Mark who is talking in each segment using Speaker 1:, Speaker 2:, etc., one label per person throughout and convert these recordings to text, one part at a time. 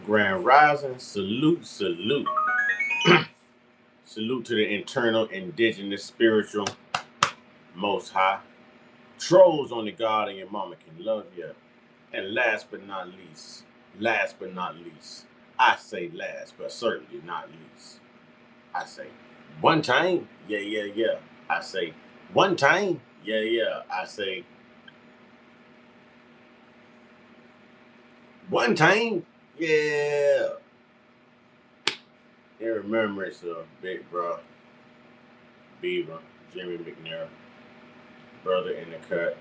Speaker 1: Grand Rising, salute, salute. Salute to the internal, indigenous, spiritual, most high. Trolls only God and your mama can love you. And last but not least, I say last, but certainly not least. I say one time, yeah, yeah, yeah. I say one time, yeah, yeah. I say one time, yeah. In remembrance of Big Bro, Beaver, Jimmy McNair, brother in the cut.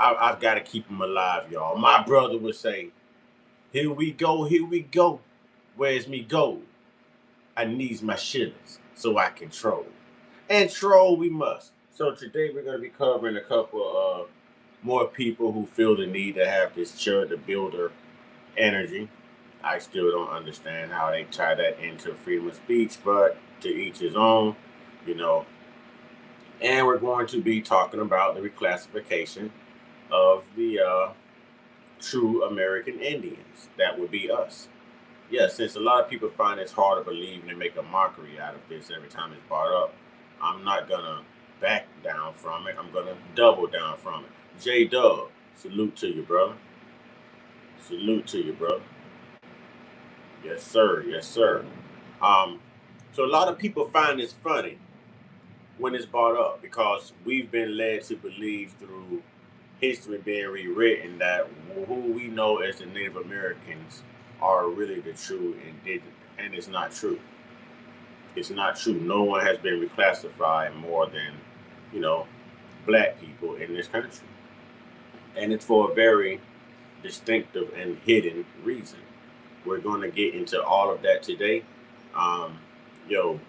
Speaker 1: I've got to keep him alive, y'all. My brother would say, here we go. Where's me gold? I needs my shillings so I can troll. And troll we must. So today we're going to be covering a couple of more people who feel the need to have this Chud the Builder energy. I still don't understand how they tie that into freedom of speech, but to each his own, you know. And we're going to be talking about the reclassification of the true American Indians. That would be us. Yeah, since a lot of people find it's hard to believe and they make a mockery out of this every time it's brought up, I'm not gonna back down from it. I'm gonna double down from it. J Dub, salute to you, brother. Salute to you, brother. Yes, sir. Yes, sir. Um, so a lot of people find this funny when it's brought up because we've been led to believe through history being rewritten that who we know as the Native Americans are really the true indigenous, and it's not true. It's not true. No one has been reclassified more than, you know, black people in this country, and it's for a very distinctive and hidden reason. We're going to get into all of that today. Um, yo,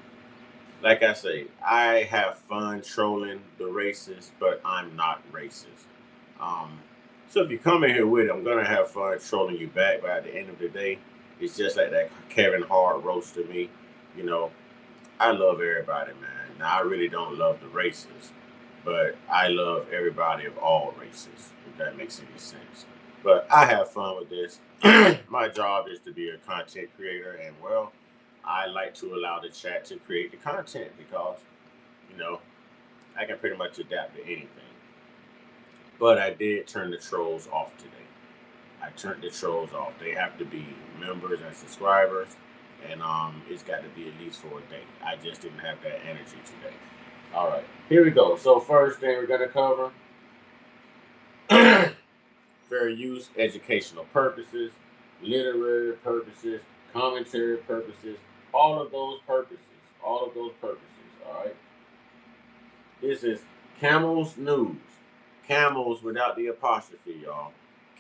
Speaker 1: like I say, I have fun trolling the racist, but I'm not racist. Um, so if you come in here with it, I'm gonna have fun trolling you back. But at the end of the day, it's just like that Kevin Hart roast to me. You know, I love everybody, man. Now I really don't love the races, but I love everybody of all races. If that makes any sense. But I have fun with this. My job is to be a content creator, and well, I like to allow the chat to create the content because you know I can pretty much adapt to anything. But I did turn the trolls off today. I turned the trolls off. They have to be members and subscribers, and it's got to be at least for a day. I just didn't have that energy today. All right, here we go. So first thing we're gonna cover: fair use, educational purposes, literary purposes, commentary purposes, all of those purposes, all of those purposes. All right. This is Camel's News. Camels without the apostrophe, y'all.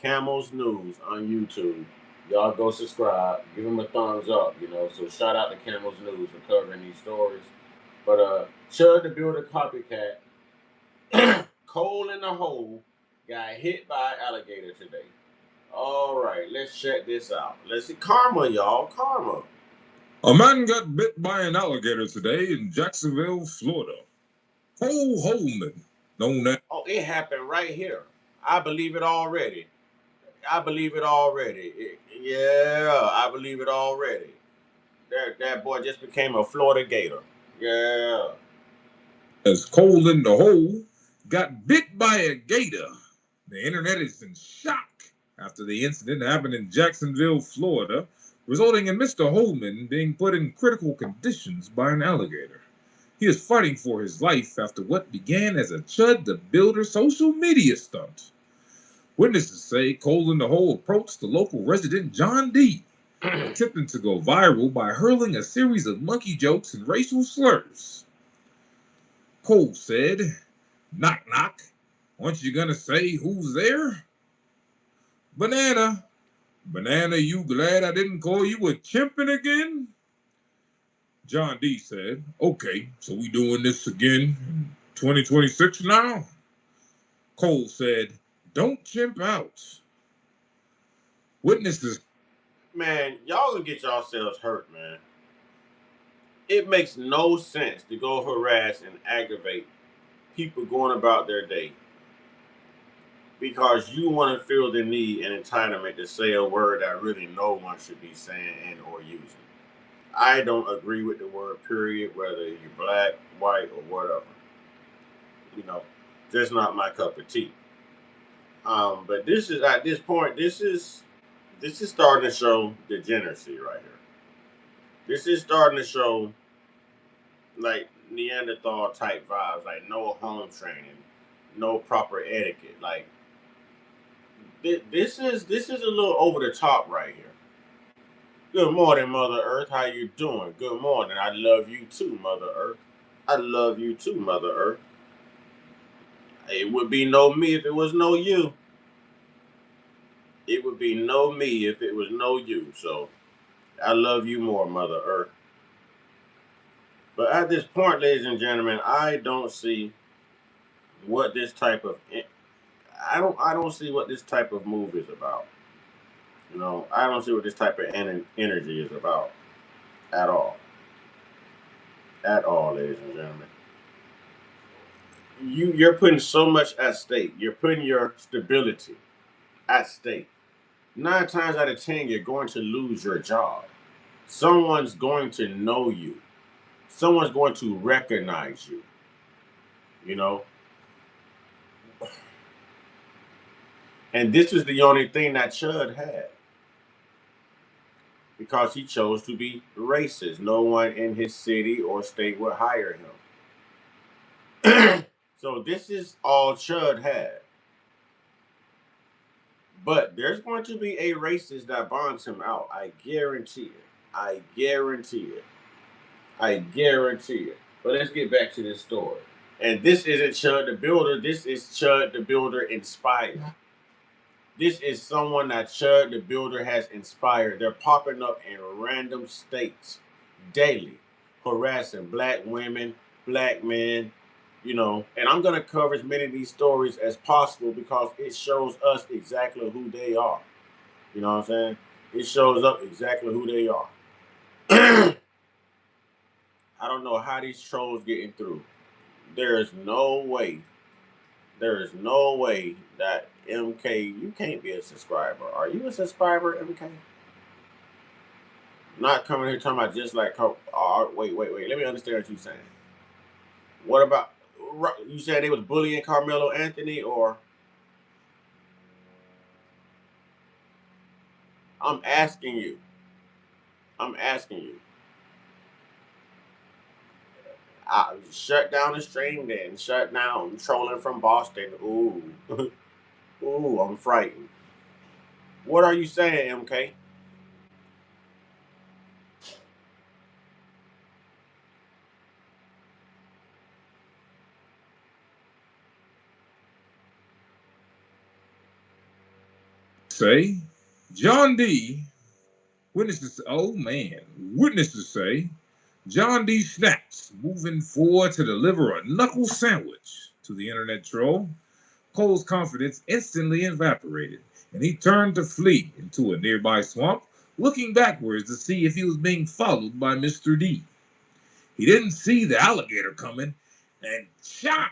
Speaker 1: Camel's News on YouTube. Y'all go subscribe, give them a thumbs up, So shout out to Camel's News for covering these stories. But Chud the Builder copycat, coal in the hole, got hit by an alligator today. All right, let's check this out. Let's see karma, y'all. Karma.
Speaker 2: A man got bit by an alligator today in Jacksonville, Florida. Cole Holman, known as...
Speaker 1: Oh, it happened right here. I believe it already. I believe it already. Yeah, I believe it already. That boy just became a Florida Gator. Yeah.
Speaker 2: As Cole in the Hole got bit by a gator. The internet is in shock after the incident happened in Jacksonville, Florida, resulting in Mr. Holman being put in critical conditions by an alligator. He is fighting for his life after what began as a Chud the Builder social media stunt. Witnesses say Cole in the Hole approached the local resident John D., attempting to go viral by hurling a series of monkey jokes and racial slurs. Cole said, "Knock, knock. Aren't you gonna say who's there? Banana. Banana, you glad I didn't call you a chimpin' again?" John D. said, "Okay, so we doing this again in 2026 now?" Cole said, "Don't chimp out." Witnesses...
Speaker 1: Man, y'all gonna get yourselves hurt, man. It makes no sense to go harass and aggravate people going about their day because you want to feel the need and entitlement to say a word that really no one should be saying and or using. I don't agree with the word period, whether you're black, white, or whatever. You know, just not my cup of tea. But this is at this point, this is starting to show degeneracy right here. This is starting to show like Neanderthal type vibes, like no home training, no proper etiquette. Like this is a little over the top right here. Good morning, Mother Earth. How you doing? Good morning. I love you too, Mother Earth. I love you too, Mother Earth. It would be no me if it was no you. It would be no me if it was no you. So I love you more, Mother Earth. But at this point, ladies and gentlemen, I don't see what this type of I don't see what this type of move is about. I don't see what this type of energy is about at all. At all, ladies and gentlemen. You're putting so much at stake. You're putting your stability at stake. 9 times out of 10, you're going to lose your job. Someone's going to know you. Someone's going to recognize you. You know, and this is the only thing that Chud had because he chose to be racist. No one in his city or state would hire him. So this is all Chud had. But there's going to be a racist that bonds him out. I guarantee it. I guarantee it. I guarantee it. But let's get back to this story. And this isn't Chud the Builder. This is Chud the Builder inspired. This is someone that Chud the Builder has inspired. They're popping up in random states daily, harassing black women, black men, and I'm going to cover as many of these stories as possible because it shows us exactly who they are. You know what I'm saying? It shows up exactly who they are. I don't know how these trolls getting through. There is no way. There is no way that MK, you can't be a subscriber. Are you a subscriber, MK? Not coming here talking about just like, wait. Let me understand what you're saying. What about, you said they was bullying Carmelo Anthony, or? I'm asking you. I'm asking you. Shut down the stream then. Shut down. Trolling from Boston. Ooh. Ooh, I'm frightened. What are you saying, MK?
Speaker 2: Say, John D. Witnesses say John D. snaps, moving forward to deliver a knuckle sandwich to the internet troll. Cole's confidence instantly evaporated, and he turned to flee into a nearby swamp, looking backwards to see if he was being followed by Mr. D. He didn't see the alligator coming, and chop!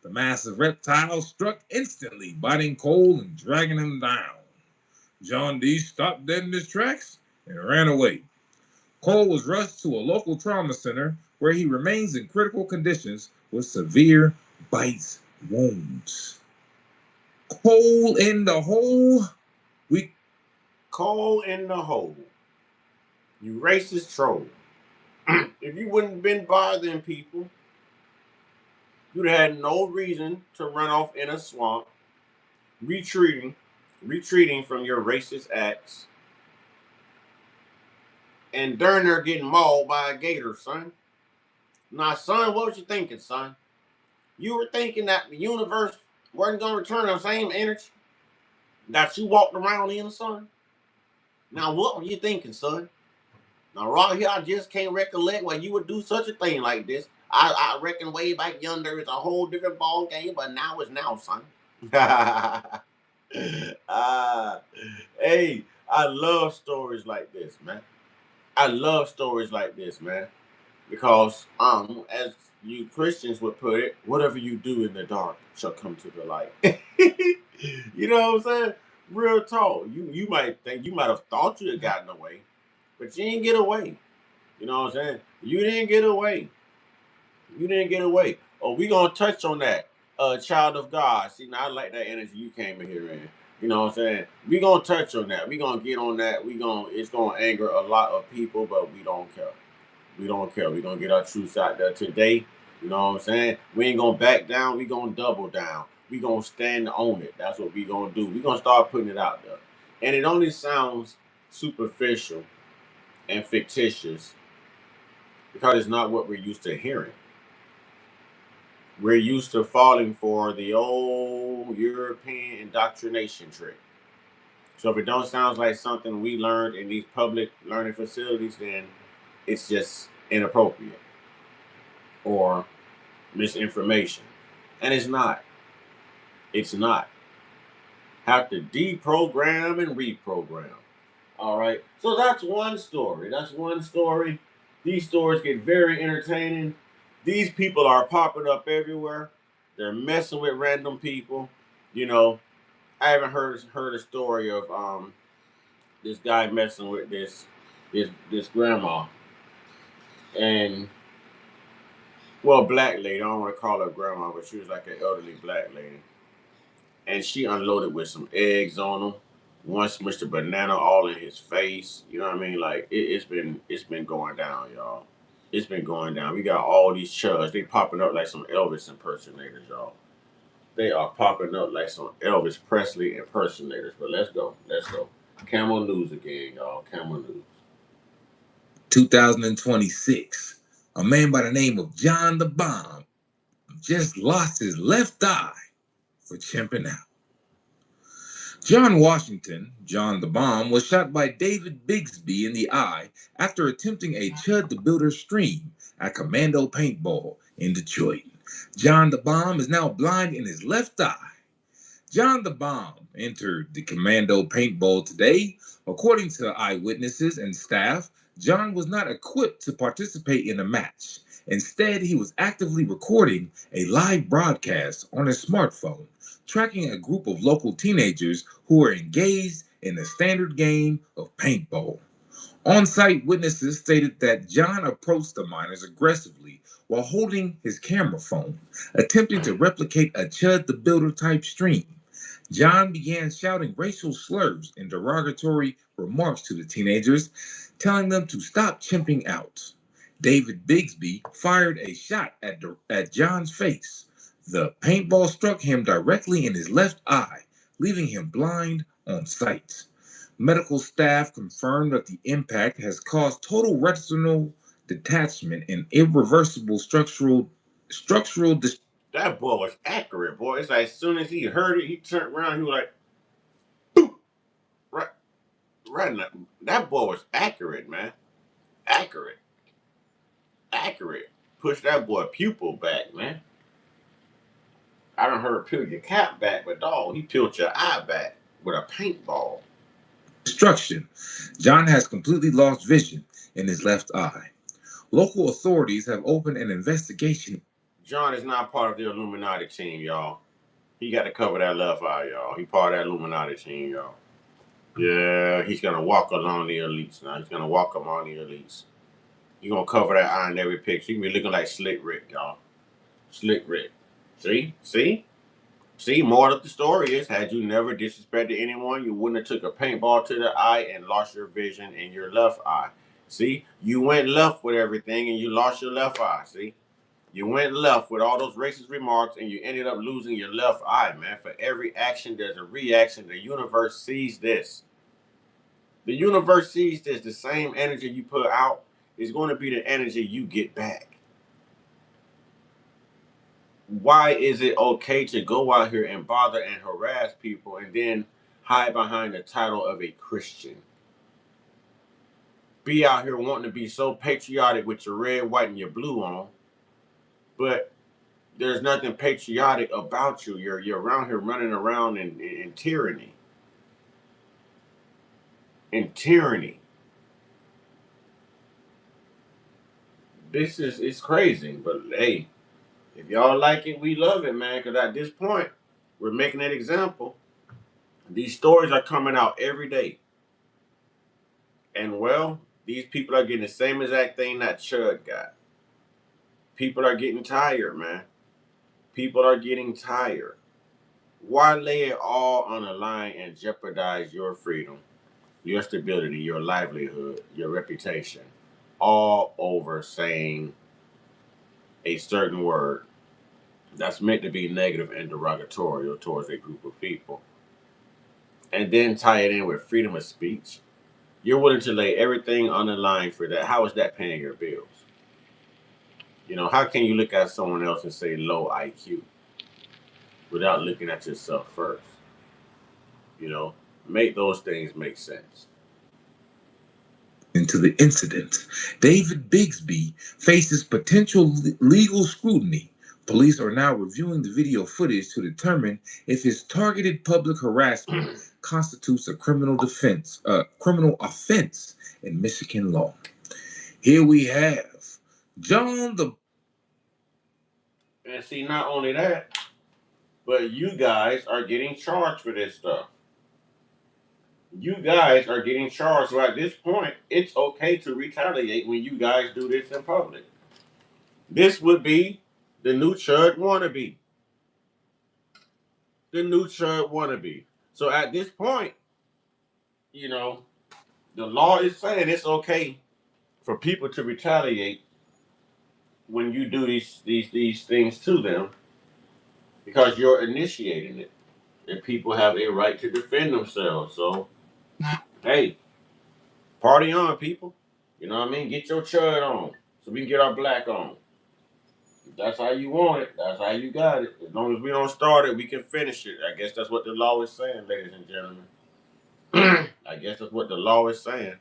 Speaker 2: The massive reptile struck instantly, biting Cole and dragging him down. John D. stopped dead in his tracks and ran away. Cole was rushed to a local trauma center where he remains in critical conditions with severe bites wounds. Cole in the hole.
Speaker 1: Cole in the hole. You racist troll. If you wouldn't have been bothering people, you'd have had no reason to run off in a swamp, retreating from your racist acts, and darn near getting mauled by a gator, son. Now, son, what was you thinking, son? You were thinking that the universe wasn't going to return the same energy that you walked around in, son? Now, what were you thinking, son? Now, right here, I just can't recollect why you would do such a thing like this. I reckon way back yonder it's a whole different ball game, but now it's now, son. uh, hey, I love stories like this, man. I love stories like this, man. Because, as you Christians would put it, whatever you do in the dark shall come to the light. You know what I'm saying? Real talk. You might think you might have thought you had gotten away, but you didn't get away. You know what I'm saying? You didn't get away. You didn't get away. Oh, we gonna touch on that. Child of God. See, now I like that energy you came in here in. You know what I'm saying? We gonna touch on that. We gonna get on that. It's gonna anger a lot of people, but we don't care. We don't care. We gonna get our truths out there today. You know what I'm saying? We ain't gonna back down. We gonna double down. We gonna stand on it. That's what we gonna do. We gonna start putting it out there. And it only sounds superficial and fictitious because it's not what we're used to hearing. We're used to falling for the old European indoctrination trick. So if it don't sound like something we learned in these public learning facilities, then it's just inappropriate or misinformation. And it's not. It's not. Have to deprogram and reprogram. All right. So that's one story. That's one story. These stories get very entertaining. These people are popping up everywhere. They're messing with random people. You know, I haven't heard a story of this guy messing with this grandma and well, black lady. I don't want to call her grandma, but she was like an elderly black lady, and she unloaded with some eggs on him. One smushed a banana all in his face. You know what I mean? Like it's been going down, y'all. It's been going down. We got all these chuds. They popping up like some Elvis impersonators, y'all. They are popping up like some Elvis Presley impersonators. But let's go. Let's go. Camel News again, y'all. Camel News.
Speaker 2: 2026. A man by the name of John the Bomb just lost his left eye for chimping out. John Washington, John the Bomb, was shot by David Bigsby in the eye after attempting a Chud the Builder stream at Commando Paintball in Detroit. John the Bomb is now blind in his left eye. John the Bomb entered the Commando Paintball today. According to eyewitnesses and staff, John was not equipped to participate in the match. Instead, he was actively recording a live broadcast on his smartphone, tracking a group of local teenagers who were engaged in the standard game of paintball. On-site witnesses stated that John approached the miners aggressively while holding his camera phone, attempting to replicate a Chud the Builder type stream. John began shouting racial slurs and derogatory remarks to the teenagers, telling them to stop chimping out. David Bigsby fired a shot at John's face. The paintball struck him directly in his left eye, leaving him blind on sight. Medical staff confirmed that the impact has caused total retinal detachment and irreversible structural.
Speaker 1: That boy was accurate, boy. It's like as soon as he heard it, he turned around. He was like, boop, right, right. Now. That boy was accurate, man. Accurate, accurate. Push that boy pupil back, man. I done heard peel your cap back, but dog, he peeled your eye back with a paintball.
Speaker 2: Destruction. John has completely lost vision in his left eye. Local authorities have opened an investigation.
Speaker 1: John is not part of the Illuminati team, y'all. He got to cover that left eye, y'all. He part of that Illuminati team, y'all. Yeah, he's gonna walk along the elites now. He's gonna walk among the elites. He's gonna cover that eye in every picture. He gonna be looking like Slick Rick, y'all. Slick Rick. See? See? See, more of the story is, had you never disrespected anyone, you wouldn't have took a paintball to the eye and lost your vision in your left eye. See? You went left with everything and you lost your left eye. See? You went left with all those racist remarks and you ended up losing your left eye, man. For every action, there's a reaction. The universe sees this. The universe sees this. The same energy you put out is going to be the energy you get back. Why is it okay to go out here and bother and harass people and then hide behind the title of a Christian? Be out here wanting to be so patriotic with your red, white, and your blue on, but there's nothing patriotic about you. You're around here running around in tyranny. In tyranny. This is it's crazy, but hey, if y'all like it, we love it, man. Because at this point, we're making an example. These stories are coming out every day. And well, these people are getting the same exact thing that Chud got. People are getting tired, man. People are getting tired. Why lay it all on the line and jeopardize your freedom, your stability, your livelihood, your reputation, all over saying a certain word that's meant to be negative and derogatory towards a group of people, and then tie it in with freedom of speech? You're willing to lay everything on the line for that. How is that paying your bills? How can you look at someone else and say low IQ without looking at yourself first? You know, make those things make sense.
Speaker 2: Into the incident, David Bigsby faces potential legal scrutiny. Police are now reviewing the video footage to determine if his targeted public harassment constitutes a criminal offense in Michigan law. Here we have John the.
Speaker 1: And see, not only that, but you guys are getting charged for this stuff. You guys are getting charged. So at this point, it's okay to retaliate when you guys do this in public. This would be the new Chud wannabe. The new Chud wannabe. So at this point, you know, the law is saying it's okay for people to retaliate when you do these things to them because you're initiating it. And people have a right to defend themselves. So, hey, party on, people. You know what I mean? Get your Chud on so we can get our black on. If that's how you want it, that's how you got it. As long as we don't start it, we can finish it. I guess that's what the law is saying, ladies and gentlemen. I guess that's what the law is saying.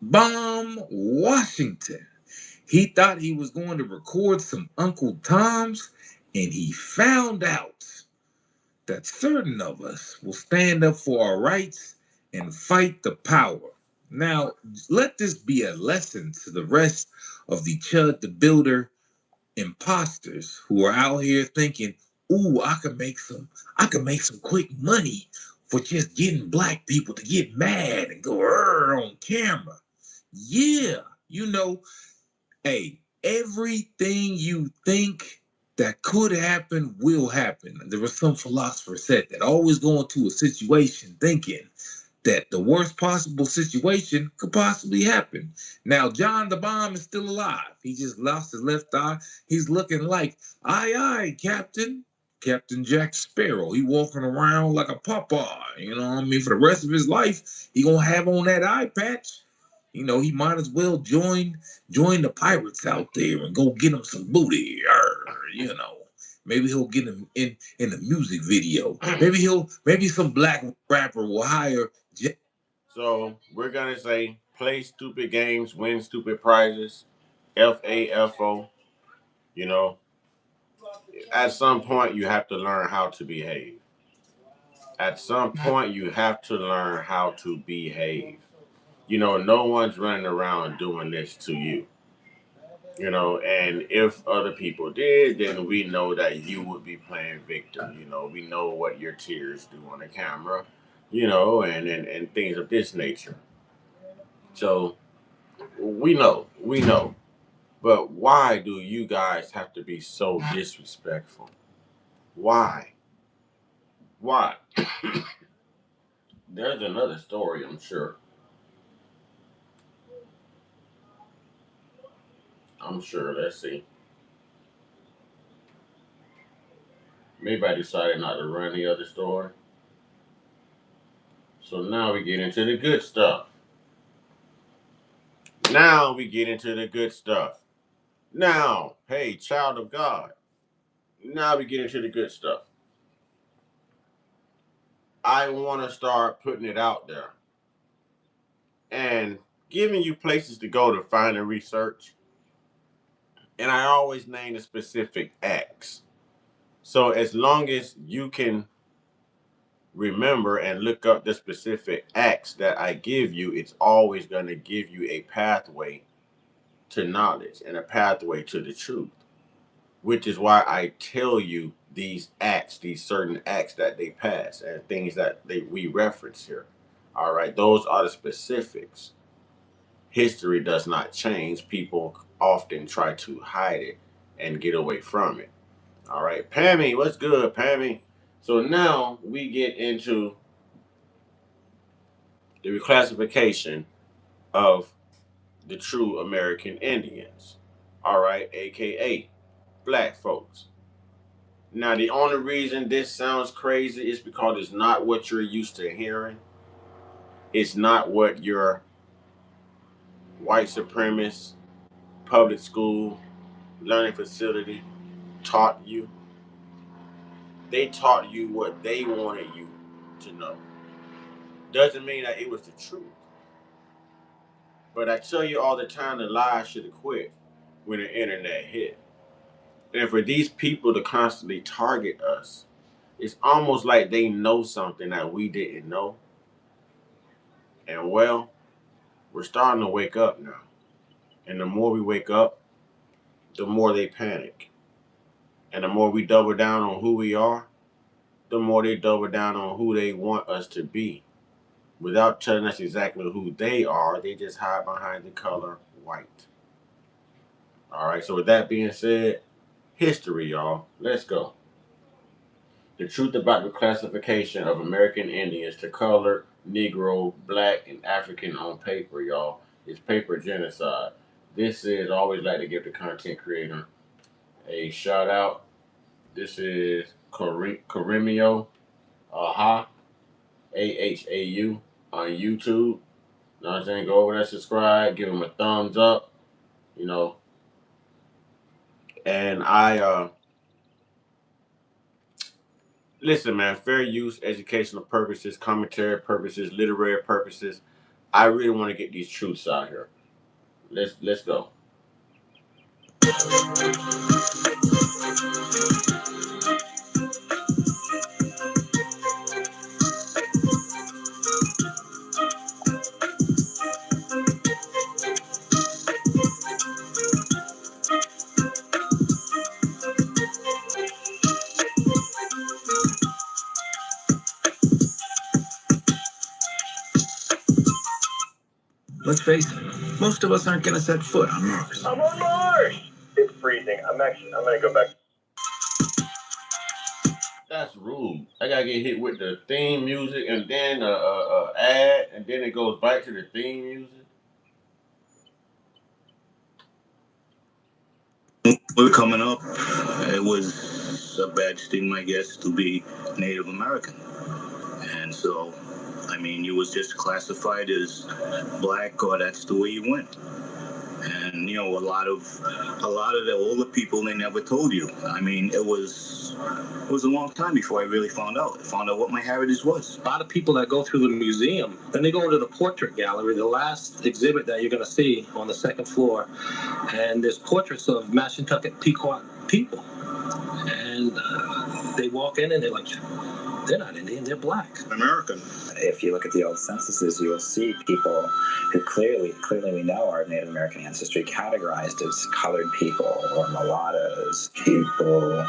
Speaker 2: Bomb Washington. He thought he was going to record some Uncle Toms, and he found out that certain of us will stand up for our rights and fight the power. Now, let this be a lesson to the rest of the Chud the Builder imposters who are out here thinking, "Ooh, I can make some quick money for just getting black people to get mad and go on camera." Yeah, hey, everything you think that could happen will happen. There was some philosopher said that always go into a situation thinking that the worst possible situation could possibly happen. Now, John the Bomb is still alive. He just lost his left eye. He's looking like, aye, aye, Captain. Captain Jack Sparrow. He walking around like a Popeye. You know what I mean? For the rest of his life, he gonna have on that eye patch. He might as well join the pirates out there and go get him some booty. Maybe he'll get him in a music video. Maybe some black rapper will hire.
Speaker 1: So we're gonna say play stupid games, win stupid prizes, FAFO. You know, at some point you have to learn how to behave. At some point you have to learn how to behave. No one's running around doing this to you. And if other people did, then we know that you would be playing victim. We know what your tears do on the camera, and things of this nature. So we know. But why do you guys have to be so disrespectful? Why? Why? There's another story, I'm sure. Let's see. Maybe I decided not to run the other story. So now we get into the good stuff. Now we get into the good stuff. Now, hey, child of God. Now we get into the good stuff. I want to start putting it out there and giving you places to go to find and research. And I always name the specific acts. So as long as you can remember and look up the specific acts that I give you, it's always going to give you a pathway to knowledge and a pathway to the truth, which is why I tell you these acts, these certain acts that they pass, and things that we reference here. All right, those are the specifics. History does not change. People often try to hide it and get away from it. All right, Pammy, what's good, Pammy? So now we get into the reclassification of the true American Indians. All right, aka black folks. Now, the only reason this sounds crazy is because it's not what you're used to hearing. It's not what your white supremacist public school learning facility taught you. They taught you what they wanted you to know. Doesn't mean that it was the truth. But I tell you all the time, the lies should have quit when the internet hit. And for these people to constantly target us, it's almost like they know something that we didn't know. And well, we're starting to wake up now. And the more we wake up, the more they panic. And the more we double down on who we are, the more they double down on who they want us to be. Without telling us exactly who they are, they just hide behind the color white. All right, so with that being said, history, y'all. Let's go. The truth about the classification of American Indians to colored, Negro, Black, and African on paper, y'all, is paper genocide. This is, I always like to give the content creator a shout out. This is Karimio Aha, AHAU on YouTube. You know what I'm saying? Go over there, subscribe, give him a thumbs up, you know. And listen, man, fair use, educational purposes, commentary purposes, literary purposes. I really want to get these truths out here. Let's go.
Speaker 3: Let's face it, most of us aren't going to set foot on Mars.
Speaker 4: I'm on Mars! It's freezing. I'm going to go back.
Speaker 1: That's rude. I gotta get hit with the theme music and then ad, and then it goes back to the theme music.
Speaker 3: We're coming up. It was a bad stigma, I guess, to be Native American. And so, I mean, you was just classified as black, or that's the way you went. And you know, a lot of the older people, they never told you. I mean, it was a long time before I really found out what my heritage was.
Speaker 4: A lot of people that go through the museum, then they go into the portrait gallery, the last exhibit that you're going to see on the second floor, and there's portraits of Mashantucket Pequot people. And they walk in and they're like, they're not Indian, they're black.
Speaker 3: American.
Speaker 5: If you look at the old censuses, you will see people who clearly we know are of Native American ancestry categorized as colored people or mulattoes. People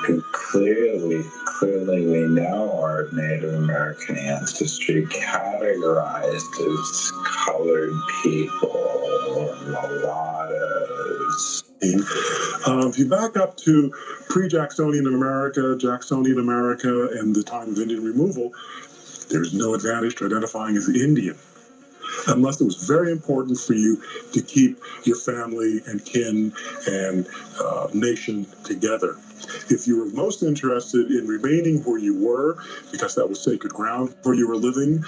Speaker 5: who clearly we know are of Native American ancestry categorized as colored people or mulattoes.
Speaker 6: If you back up to pre-Jacksonian America, Jacksonian America, and the time of Indian removal, there's no advantage to identifying as Indian, unless it was very important for you to keep your family and kin and nation together. If you were most interested in remaining where you were, because that was sacred ground where you were living,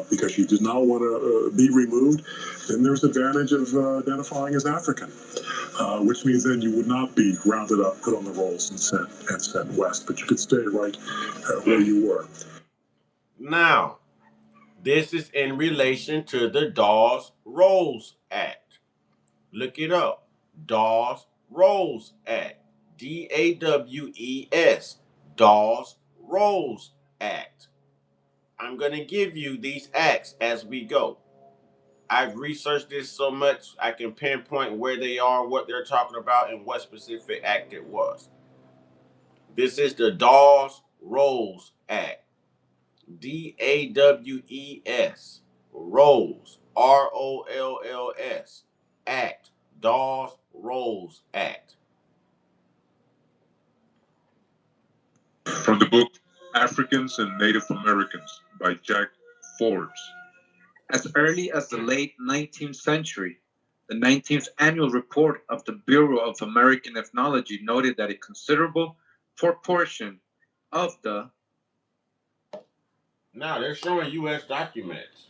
Speaker 6: because you did not want to be removed, then there's advantage of identifying as African. Which means then you would not be rounded up, put on the rolls, and sent west, but you could stay right where you were.
Speaker 1: Now, this is in relation to the Dawes-Rolls Act. Look it up. Dawes-Rolls Act. DAWES. Dawes-Rolls Act. I'm going to give you these acts as we go. I've researched this so much I can pinpoint where they are, what they're talking about, and what specific act it was. This is the Dawes-Rolls Act. DAWES. Rolls. ROLLS. Act. Dawes-Rolls Act.
Speaker 2: From the book Africans and Native Americans by Jack Forbes. As early as the late 19th century, the 19th annual report of the Bureau of American Ethnology noted that a considerable proportion of the...
Speaker 1: Now, they're showing U.S. documents.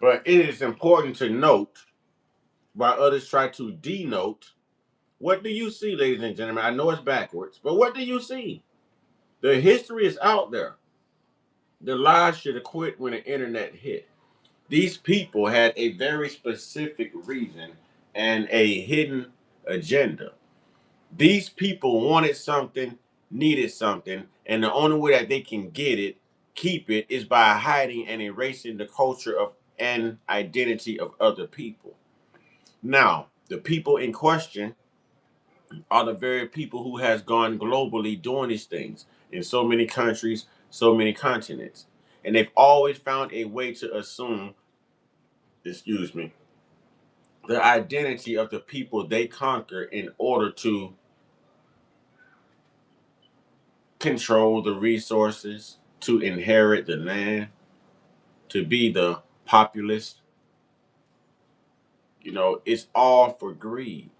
Speaker 1: But it is important to note, while others try to denote, what do you see, ladies and gentlemen? I know it's backwards, but what do you see? The history is out there. The lies should have quit when the internet hit. These people had a very specific reason and a hidden agenda. These people wanted something, needed something, and the only way that they can get it, keep it, is by hiding and erasing the culture of and identity of other people. Now, the people in question are the very people who has gone globally doing these things in so many countries, so many continents. And they've always found a way to assume, excuse me, the identity of the people they conquer in order to control the resources, to inherit the land, to be the populist. You know, it's all for greed.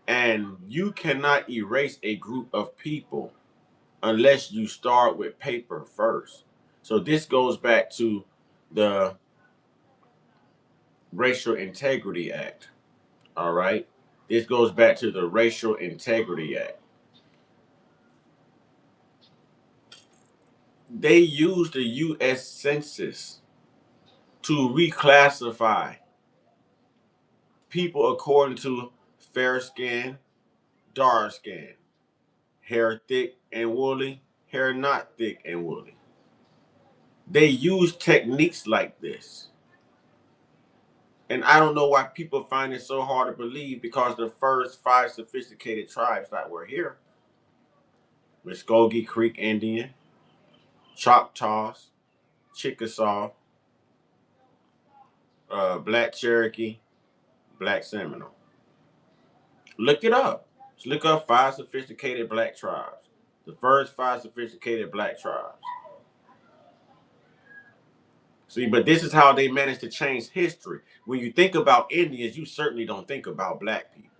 Speaker 1: And you cannot erase a group of people unless you start with paper first. So this goes back to the Racial Integrity Act. All right. This goes back to the Racial Integrity Act. They used the U.S. Census to reclassify people according to fair skin, dark skin, hair thick and woolly, hair not thick and woolly. They use techniques like this. And I don't know why people find it so hard to believe, because the first 5 sophisticated tribes that were here, Muskogee Creek Indian, Choctaws, Chickasaw, Black Cherokee, Black Seminole. Look it up. Just look up 5 sophisticated black tribes. The first 5 sophisticated black tribes. See, but this is how they managed to change history. When you think about Indians, you certainly don't think about black people.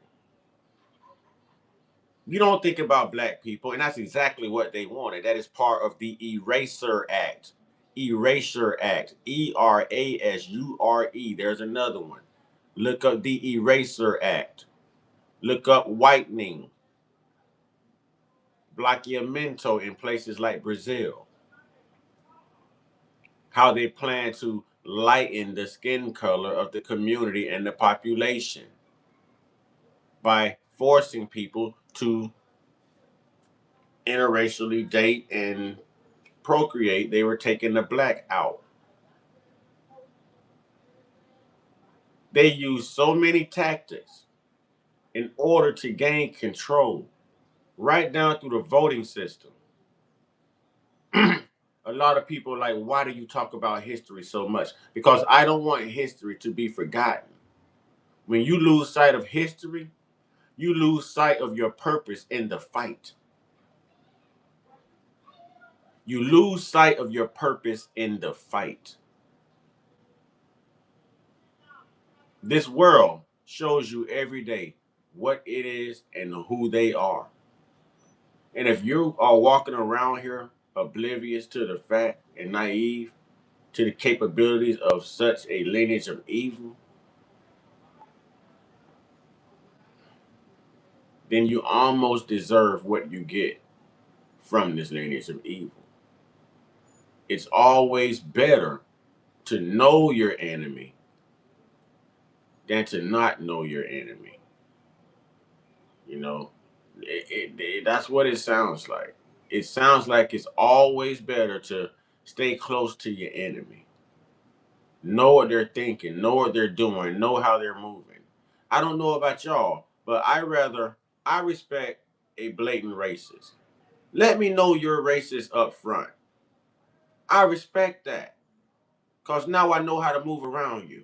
Speaker 1: You don't think about black people, and that's exactly what they wanted. That is part of the Eraser Act. Erasure Act. ERASURE. There's another one. Look up the Eraser Act. Look up whitening. Blanqueamiento in places like Brazil. How they plan to lighten the skin color of the community and the population by forcing people to interracially date and procreate. They were taking the black out. They used so many tactics in order to gain control, right down through the voting system. A lot of people are like, why do you talk about history so much? Because I don't want history to be forgotten. When you lose sight of history, you lose sight of your purpose in the fight. You lose sight of your purpose in the fight. This world shows you every day what it is and who they are. And if you are walking around here oblivious to the fact and naive to the capabilities of such a lineage of evil, then you almost deserve what you get from this lineage of evil. It's always better to know your enemy than to not know your enemy. You know, that's what it sounds like. It sounds like it's always better to stay close to your enemy. Know what they're thinking, know what they're doing, know how they're moving. I don't know about y'all, but I rather I respect a blatant racist. Let me know you're racist up front. I respect that. Because now I know how to move around you.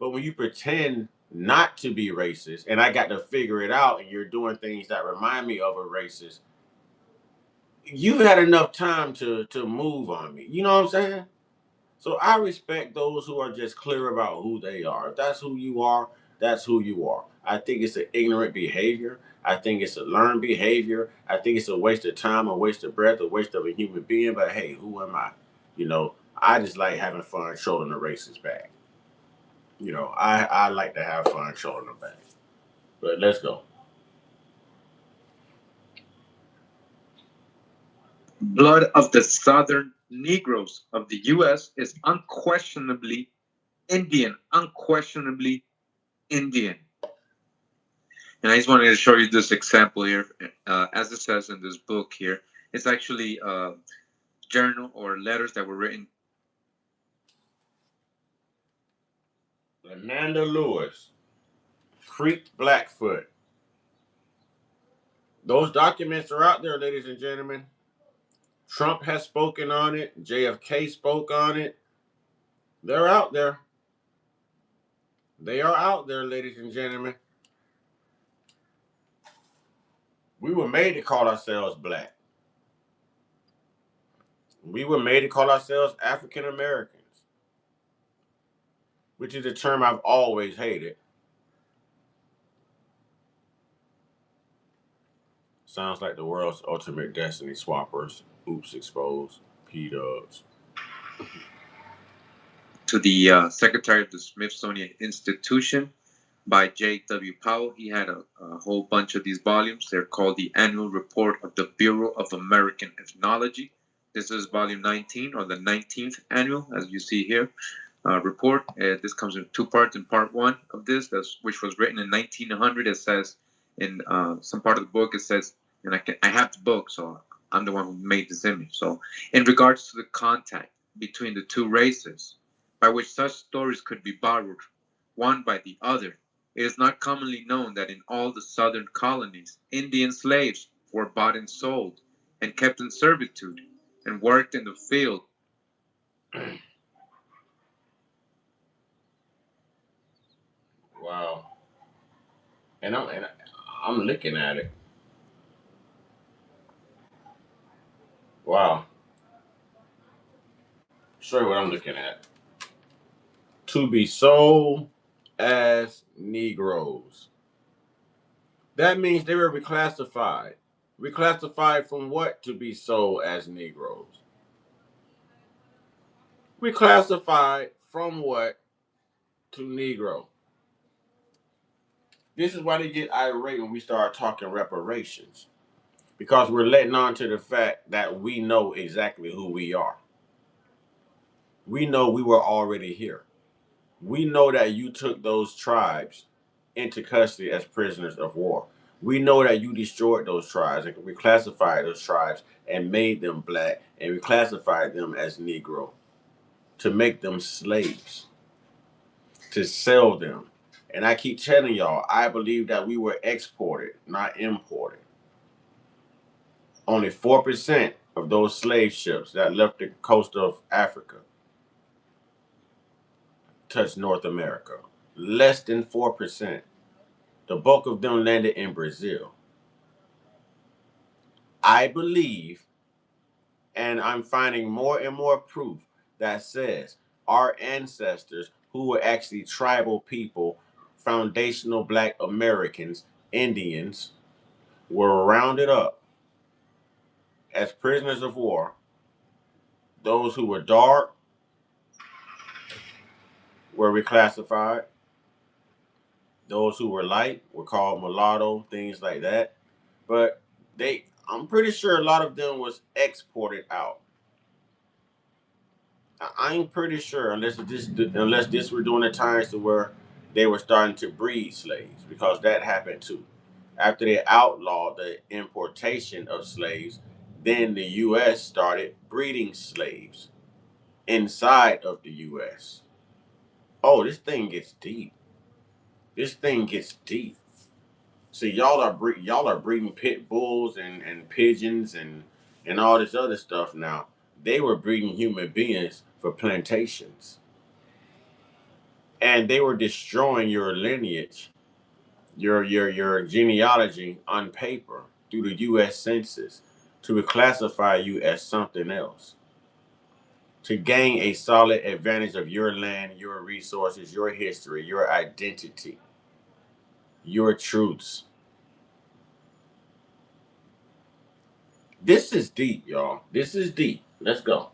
Speaker 1: But when you pretend not to be racist and I got to figure it out and you're doing things that remind me of a racist, you've had enough time to move on me. You know what I'm saying? So I respect those who are just clear about who they are. If that's who you are, that's who you are. I think it's an ignorant behavior. I think it's a learned behavior. I think it's a waste of time, a waste of breath, a waste of a human being. But hey, who am I? You know, I just like having fun shouldering the racist back. You know, I like to have fun shouldering them back. But let's go.
Speaker 2: Blood of the Southern Negroes of the U.S. is unquestionably Indian. Unquestionably Indian. And I just wanted to show you this example here. As it says in this book here, it's actually journal or letters that were written.
Speaker 1: Amanda Lewis, Creek Blackfoot. Those documents are out there, ladies and gentlemen. Trump has spoken on it. JFK spoke on it. They're out there. They are out there, ladies and gentlemen. We were made to call ourselves black. We were made to call ourselves African Americans, which is a term I've always hated. Sounds like the world's ultimate destiny swappers. Oops, exposed. P-dubs.
Speaker 2: To the Secretary of the Smithsonian Institution by J.W. Powell. He had a whole bunch of these volumes. They're called the Annual Report of the Bureau of American Ethnology. This is volume 19, or the 19th annual, as you see here, report. This comes in two parts. In part one of this, which was written in 1900, it says in some part of the book, it says, and I have the book, so I'm the one who made this image. So in regards to the contact between the two races, by which such stories could be borrowed one by the other, it is not commonly known that in all the southern colonies, Indian slaves were bought and sold, and kept in servitude, and worked in the field.
Speaker 1: Wow. And I'm looking at it. Wow. Show you what I'm looking at. To be sold as Negroes. That means they were reclassified. Reclassified from what to be sold as Negroes? Reclassified from what to Negro? This is why they get irate when we start talking reparations. Because we're letting on to the fact that we know exactly who we are. We know we were already here. We know that you took those tribes into custody as prisoners of war. We know that you destroyed those tribes and reclassified those tribes and made them black and reclassified them as Negro to make them slaves, to sell them. And I keep telling y'all, I believe that we were exported, not imported. Only 4% of those slave ships that left the coast of Africa touched North America. Less than 4%. The bulk of them landed in Brazil. I believe, and I'm finding more and more proof that says our ancestors, who were actually tribal people, foundational black Americans, Indians, were rounded up as prisoners of war. Those who were dark were reclassified. Those who were light were called mulatto, things like that. But I'm pretty sure a lot of them was exported out. I'm pretty sure, unless this were during the times to where they were starting to breed slaves, because that happened too. After they outlawed the importation of slaves, then the U.S. started breeding slaves inside of the U.S. Oh, this thing gets deep. This thing gets deep. See, y'all are breeding pit bulls and pigeons and all this other stuff now. They were breeding human beings for plantations. And they were destroying your lineage, your genealogy on paper through the US Census to classify you as something else. To gain a solid advantage of your land, your resources, your history, your identity, your truths. This is deep, y'all. This is deep. Let's go.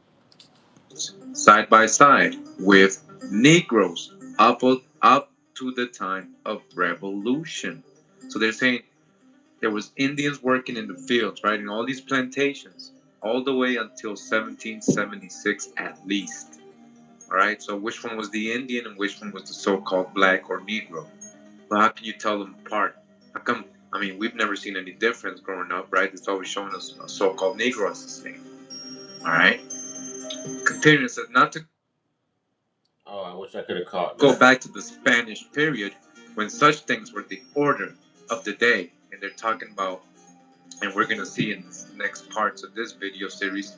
Speaker 2: Side by side with Negroes up to the time of revolution. So they're saying there was Indians working in the fields, right, in all these plantations, all the way until 1776 at least. All right. So which one was the Indian and which one was the so-called black or Negro? Well, how can you tell them apart? How come? I mean, we've never seen any difference growing up, right? It's always showing us a so-called Negro as the same. All right. Continuing, says not to
Speaker 1: Oh, I wish I could have caught that.
Speaker 2: go back to the Spanish period when such things were the order of the day. And they're talking about, and we're going to see in the next parts of this video series,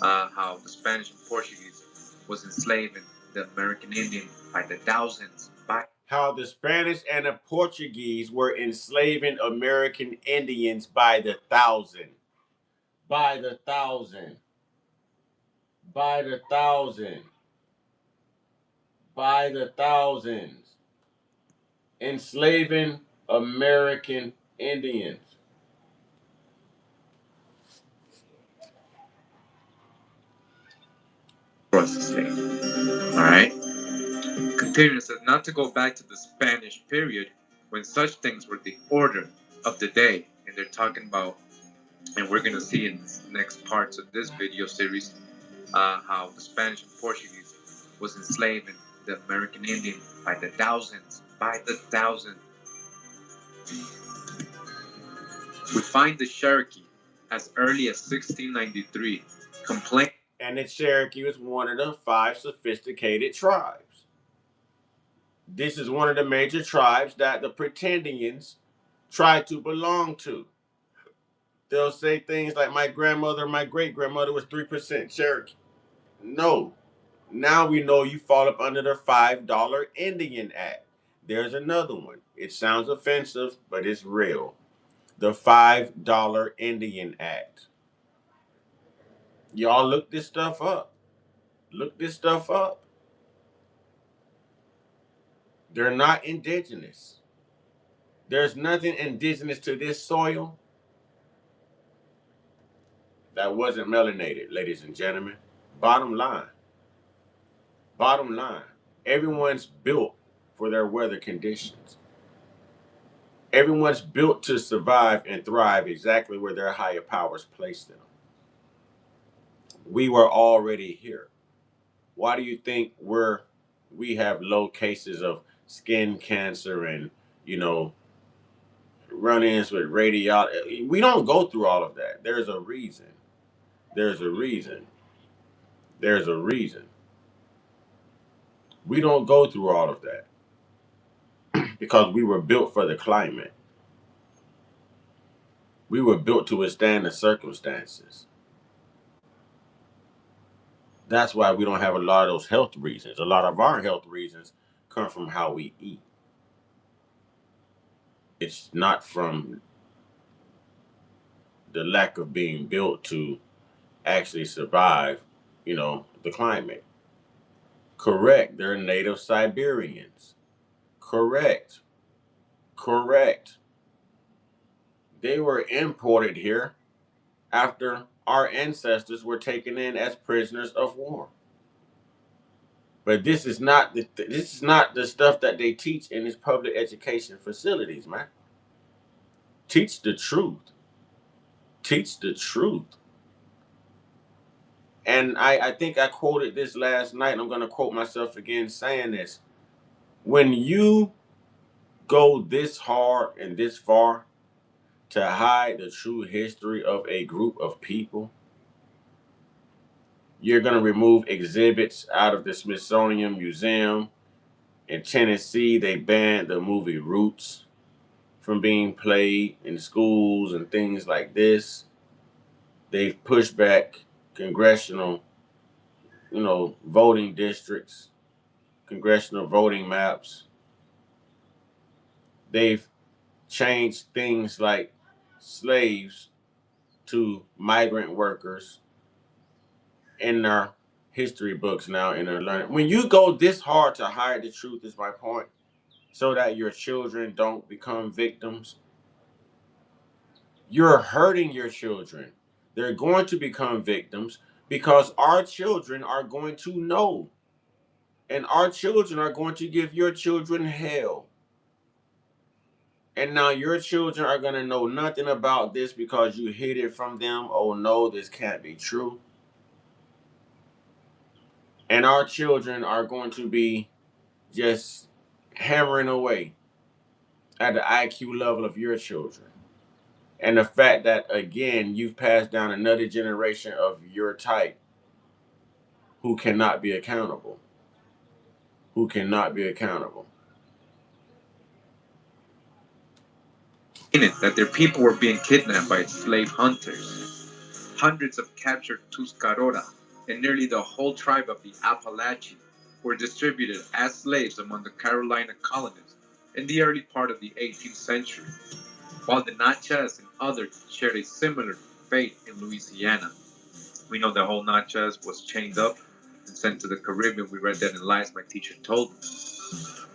Speaker 2: how the Spanish and Portuguese was enslaving the American Indian by the thousands.
Speaker 1: How the Spanish and the Portuguese were enslaving American Indians by the thousand. By the thousand. By the thousand. By the thousands. Enslaving American Indians.
Speaker 2: All right. Continuing, says not to go back to the Spanish period when such things were the order of the day. And they're talking about, and we're going to see in the next parts of this video series, how the Spanish and Portuguese was enslaving the American Indian by the thousands. By the thousands. We find the Cherokee as early as 1693 complained.
Speaker 1: And the Cherokee was one of the 5 sophisticated tribes. This is one of the major tribes that the Pretendians try to belong to. They'll say things like, my grandmother, my great grandmother was 3% Cherokee. No. Now we know you fall up under the $5 Indian Act. There's another one. It sounds offensive, but it's real. The $5 Indian Act. Y'all look this stuff up. Look this stuff up. They're not indigenous. There's nothing indigenous to this soil that wasn't melanated, ladies and gentlemen. Bottom line. Bottom line. Everyone's built for their weather conditions. Everyone's built to survive and thrive exactly where their higher powers place them. We were already here. Why do you think we have low cases of skin cancer and, run-ins with radiology? We don't go through all of that. There's a reason. There's a reason. There's a reason. We don't go through all of that because we were built for the climate. We were built to withstand the circumstances. That's why we don't have a lot of those health reasons. A lot of our health reasons come from how we eat. It's not from the lack of being built to actually survive, the climate. Correct. They're native Siberians. Correct. Correct. They were imported here after our ancestors were taken in as prisoners of war. But this is not the stuff that they teach in these public education facilities, man. Teach the truth. Teach the truth. And I think I quoted this last night, and I'm going to quote myself again saying this. When you go this hard and this far to hide the true history of a group of people, you're going to remove exhibits out of the Smithsonian Museum. In Tennessee, they banned the movie Roots from being played in schools and things like this. They've pushed back congressional, voting districts, congressional voting maps. They've changed things like slaves to migrant workers in their history books now in their learning. When you go this hard to hide the truth, is my point, so that your children don't become victims, you're hurting your children. They're going to become victims because our children are going to know. And our children are going to give your children hell. And now your children are going to know nothing about this because you hid it from them. Oh no, this can't be true. And our children are going to be just hammering away at the IQ level of your children. And the fact that, again, you've passed down another generation of your type who cannot be accountable. Who cannot be accountable.
Speaker 2: That their people were being kidnapped by slave hunters. Hundreds of captured Tuscarora and nearly the whole tribe of the Appalachian were distributed as slaves among the Carolina colonies in the early part of the 18th century, while the Natchez and others shared a similar fate in Louisiana. We know the whole Natchez was chained up and sent to the Caribbean. We read that in Lies My Teacher Told Me.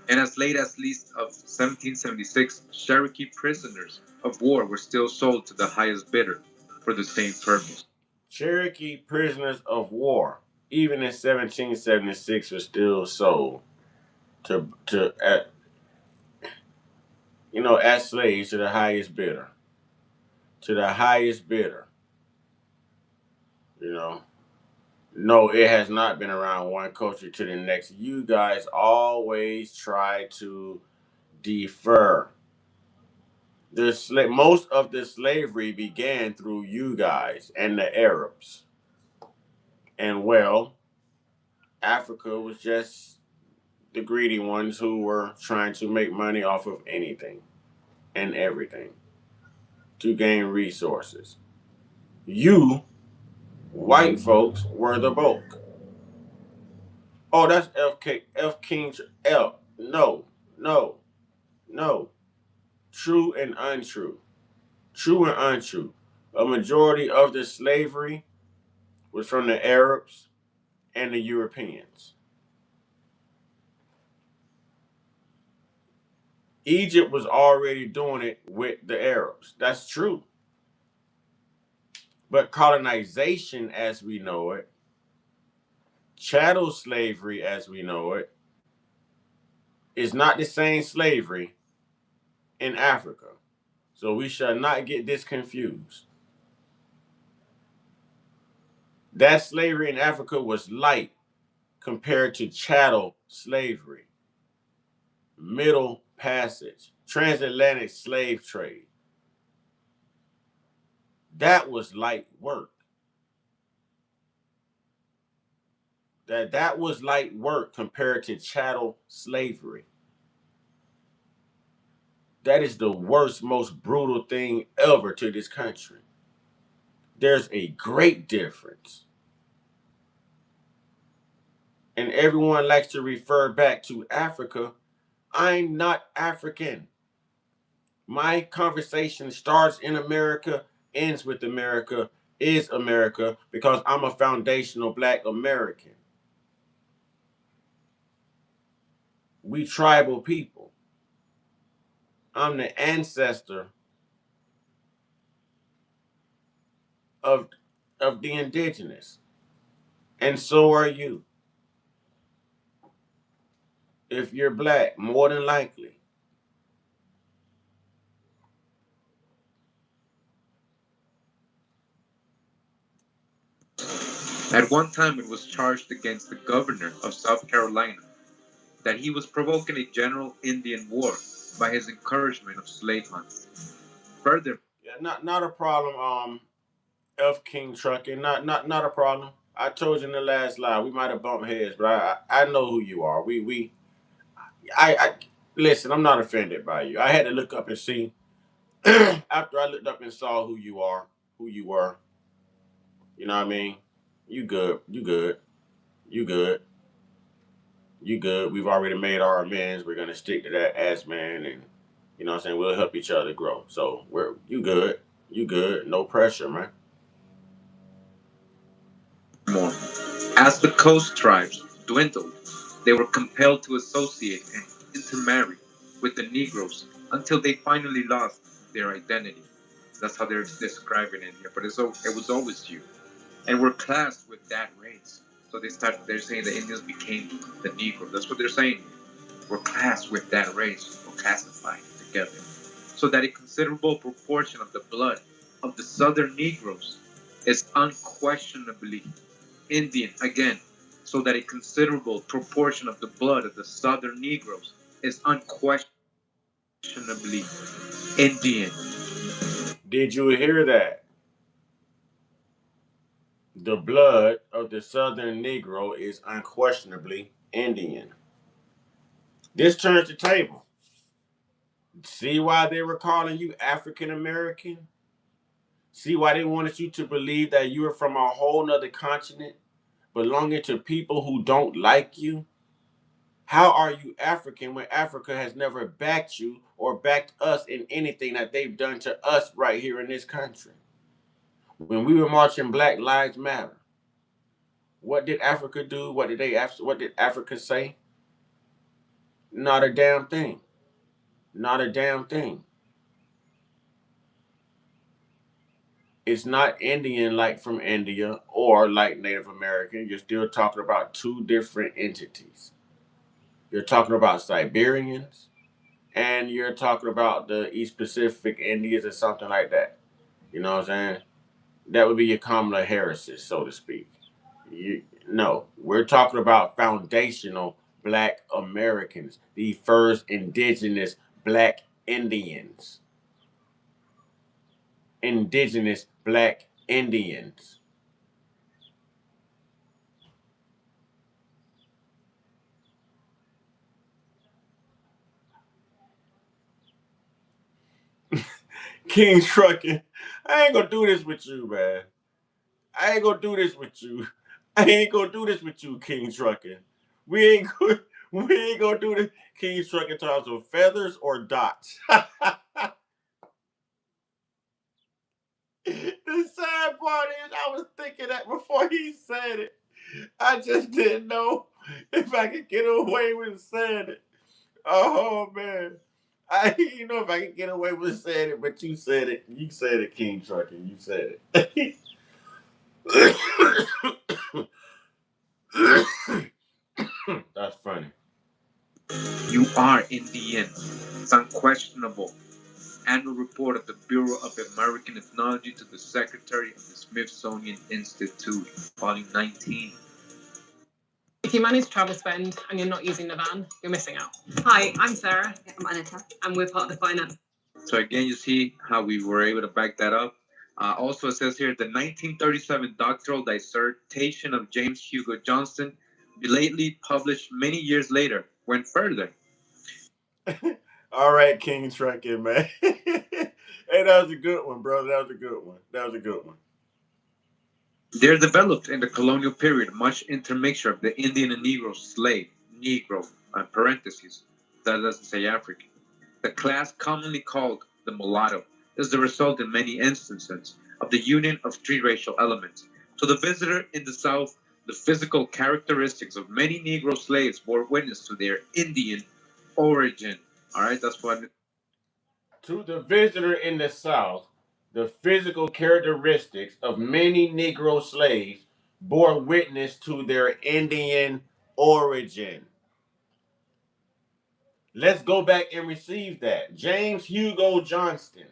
Speaker 2: And as late as least of 1776, Cherokee prisoners of war were still sold to the highest bidder for the same purpose.
Speaker 1: Cherokee prisoners of war, even in 1776, were still sold as slaves to the highest bidder. To the highest bidder. No, it has not been around one culture to the next. You guys always try to defer. Most of the slavery began through you guys and the Arabs. And Africa was just the greedy ones who were trying to make money off of anything and everything to gain resources. You, white folks, were the bulk. Oh, that's F King L. No, no, no. True and untrue. True and untrue. A majority of the slavery was from the Arabs and the Europeans. Egypt was already doing it with the Arabs. That's true. But colonization as we know it, chattel slavery as we know it, is not the same slavery in Africa. So we shall not get this confused. That slavery in Africa was light compared to chattel slavery, Middle Passage, transatlantic slave trade. That was light work. That was light work compared to chattel slavery. That is the worst, most brutal thing ever to this country. There's a great difference. And everyone likes to refer back to Africa. I'm not African. My conversation starts in America, ends with America, is America, because I'm a foundational Black American. We tribal people. I'm the ancestor of, of the indigenous. And so are you. If you're Black, more than likely.
Speaker 2: At one time, it was charged against the governor of South Carolina that he was provoking a general Indian war by his encouragement of slave hunts. Further,
Speaker 1: Yeah, not a problem. F King Trucking, not a problem. I told you in the last live we might have bumped heads, but I know who you are. I listen. I'm not offended by you. I had to look up and see. After I looked up and saw who you are, who you were, you know what I mean? You good, you good, you good, you good. We've already made our amends. We're gonna stick to that as man, and you know what I'm saying. We'll help each other grow. So we're you good. No pressure, man.
Speaker 2: More. As the coast tribes dwindled, they were compelled to associate and intermarry with the Negroes until they finally lost their identity. That's how they're describing it here. But it was always you. And we're classed with that race. So they're saying the Indians became the Negro. That's what they're saying. We're classed with that race. We're classified together. So that a considerable proportion of the blood of the Southern Negroes is unquestionably Indian again, so that a considerable proportion of the blood of the Southern Negroes is unquestionably Indian.
Speaker 1: Did you hear that? The blood of the Southern Negro is unquestionably Indian. This turns the table. See why they were calling you African American? See why they wanted you to believe that you were from a whole nother continent, belonging to people who don't like you? How are you African when Africa has never backed you or backed us in anything that they've done to us right here in this country? When we were marching Black Lives Matter, what did Africa do? What did Africa say? Not a damn thing. Not a damn thing. It's not Indian like from India or like Native American. You're still talking about two different entities. You're talking about Siberians and you're talking about the East Pacific Indians or something like that. You know what I'm saying? That would be your Kamala Harris, so to speak. No, we're talking about foundational Black Americans, the first indigenous Black Indians. Indigenous Black Indians. King Trucking. I ain't gonna do this with you, man. I ain't gonna do this with you. I ain't gonna do this with you, King Trucking. We ain't gonna, we ain't gonna do this. King Trucking talks of feathers or dots. The sad part is, I was thinking that before he said it. I just didn't know if I could get away with saying it. Oh man, I you know if I could get away with saying it, but you said it. You said it, King Trucking. You said it. That's funny.
Speaker 2: You are Indian. It's unquestionable. Annual report of the Bureau of American Ethnology to the Secretary of the Smithsonian Institute, volume 19.
Speaker 7: If you manage travel spend and you're not using the van, you're missing out.
Speaker 8: Hi, I'm Sarah.
Speaker 7: I'm Anita. And we're part of the finance.
Speaker 2: So again, you see how we were able to back that up. Also, it says here the 1937 doctoral dissertation of James Hugo Johnston, belatedly published many years later, went further.
Speaker 1: All right, King Trucking, man. Hey, that was a good one, bro. That was a good one. That was a good one.
Speaker 2: There developed in the colonial period much intermixture of the Indian and Negro slave, Negro, parentheses, that doesn't say African. The class commonly called the mulatto is the result in many instances of the union of three racial elements. To the visitor in the South, the physical characteristics of many Negro slaves bore witness to their Indian origin. All right, that's what.
Speaker 1: To the visitor in the South, the physical characteristics of many Negro slaves bore witness to their Indian origin. Let's go back and receive that. James Hugo Johnston.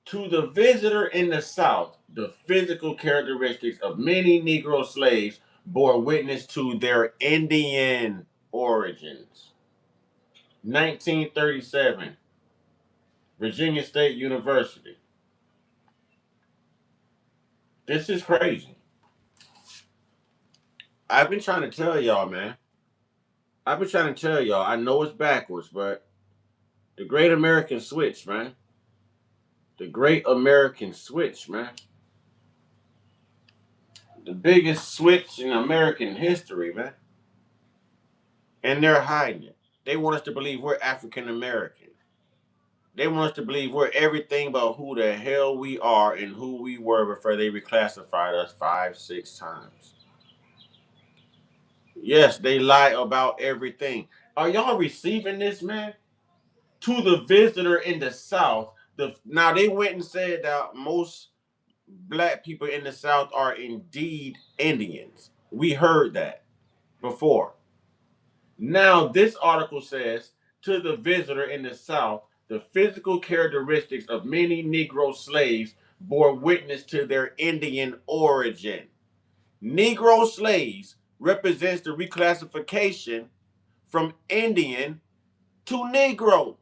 Speaker 1: To the visitor in the South, the physical characteristics of many Negro slaves bore witness to their Indian origins. 1937, Virginia State University. This is crazy. I've been trying to tell y'all, man. I know it's backwards, but the Great American Switch, man. The Great American Switch, man. The biggest switch in American history, man. And they're hiding it. They want us to believe we're African American. They want us to believe we're everything but who the hell we are and who we were before they reclassified us 5, 6 times. Yes, they lie about everything. Are y'all receiving this, man? To the visitor in the South, now they went and said that most black people in the South are indeed Indians. We heard that before. Now this article says, to the visitor in the South, the physical characteristics of many Negro slaves bore witness to their Indian origin. Negro slaves represents the reclassification from Indian to Negro.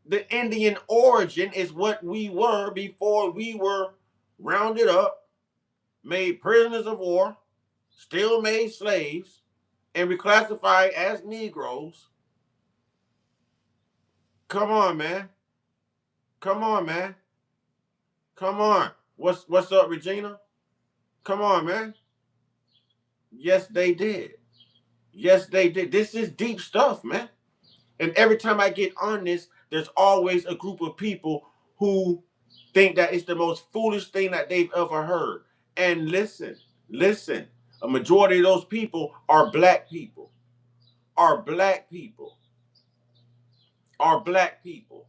Speaker 1: The Indian origin is what we were before we were rounded up, made prisoners of war, still made slaves, and reclassified as Negroes. Come on, man. Come on, man. Come on. What's up, Regina? Come on, man. Yes, they did. Yes, they did. This is deep stuff, man. And every time I get on this, there's always a group of people who think that it's the most foolish thing that they've ever heard. And listen, a majority of those people are black people. Are black people. Are black people.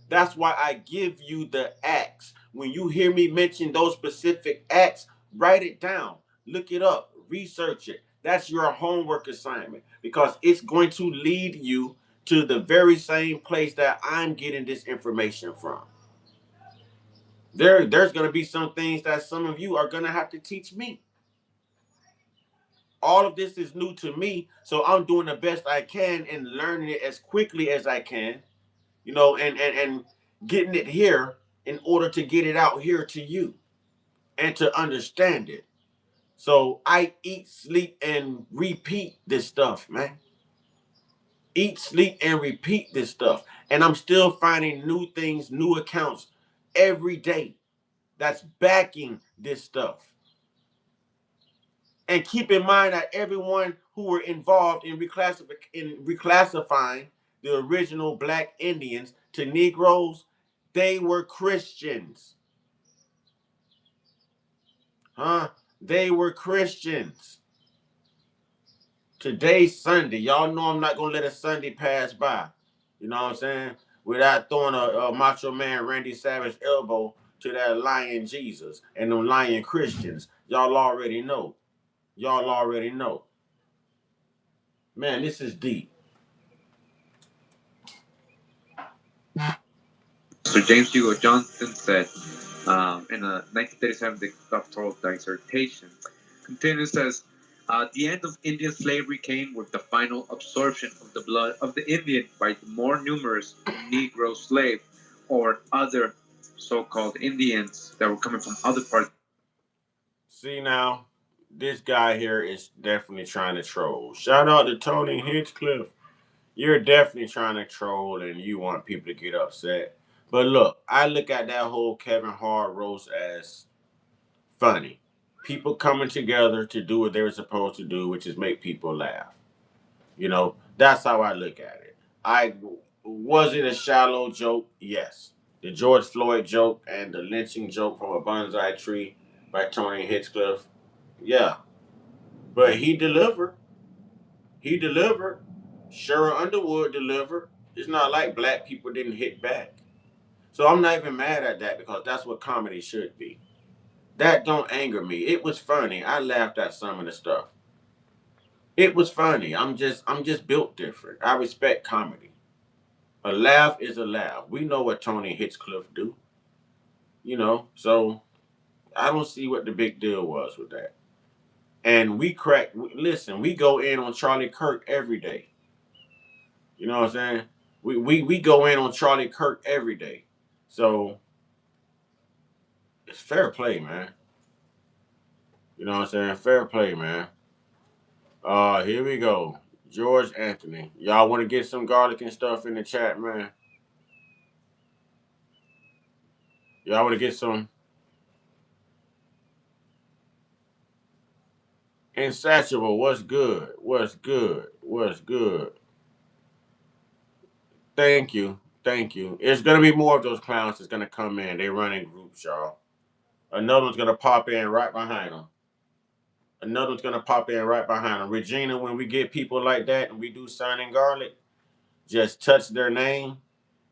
Speaker 1: That's why I give you the acts. When you hear me mention those specific acts, write it down, look it up, research it. That's your homework assignment because it's going to lead you to the very same place that I'm getting this information from. There's going to be some things that some of you are going to have to teach me. All of this is new to me, so I'm doing the best I can and learning it as quickly as I can, and getting it here in order to get it out here to you and to understand it. So I eat, sleep, and repeat this stuff, man. Eat, sleep, and repeat this stuff. And I'm still finding new things, new accounts every day that's backing this stuff. And keep in mind that everyone who were involved in reclassifying the original black Indians to Negroes, they were Christians. They were Christians. Today's Sunday. Y'all know I'm not going to let a Sunday pass by. You know what I'm saying? Without throwing a Macho Man Randy Savage elbow to that lying Jesus and them lying Christians. Y'all already know. Y'all already know. Man, this is deep.
Speaker 8: So James Hugo Johnson said in a 1937 doctoral dissertation, continues says, the end of Indian slavery came with the final absorption of the blood of the Indian by the more numerous Negro slaves or other so-called Indians that were coming from other parts.
Speaker 1: See now, this guy here is definitely trying to troll. Shout out to Tony Hinchcliffe. You're definitely trying to troll and you want people to get upset. But look, I look at that whole Kevin Hart roast as funny. People coming together to do what they were supposed to do, which is make people laugh. That's how I look at it. Was it a shallow joke? Yes. The George Floyd joke and the lynching joke from a bonsai tree by Tony Hinchcliffe. Yeah. But he delivered. He delivered. Sheryl Underwood delivered. It's not like black people didn't hit back. So I'm not even mad at that because that's what comedy should be. That don't anger me. It was funny. I laughed at some of the stuff. It was funny. I'm just built different. I respect comedy. A laugh is a laugh. We know what Tony Hinchcliffe do. So I don't see what the big deal was with that. And we go in on Charlie Kirk every day. You know what I'm saying? We go in on Charlie Kirk every day. So it's fair play, man. You know what I'm saying? Fair play, man. Here we go. George Anthony. Y'all want to get some garlic and stuff in the chat, man? Y'all want to get some insatiable? What's good? What's good? What's good? Thank you. Thank you. It's gonna be more of those clowns that's gonna come in. They run in groups, y'all. Another one's gonna pop in right behind them. Another one's gonna pop in right behind them. Regina, when we get people like that and we do signing garlic, just touch their name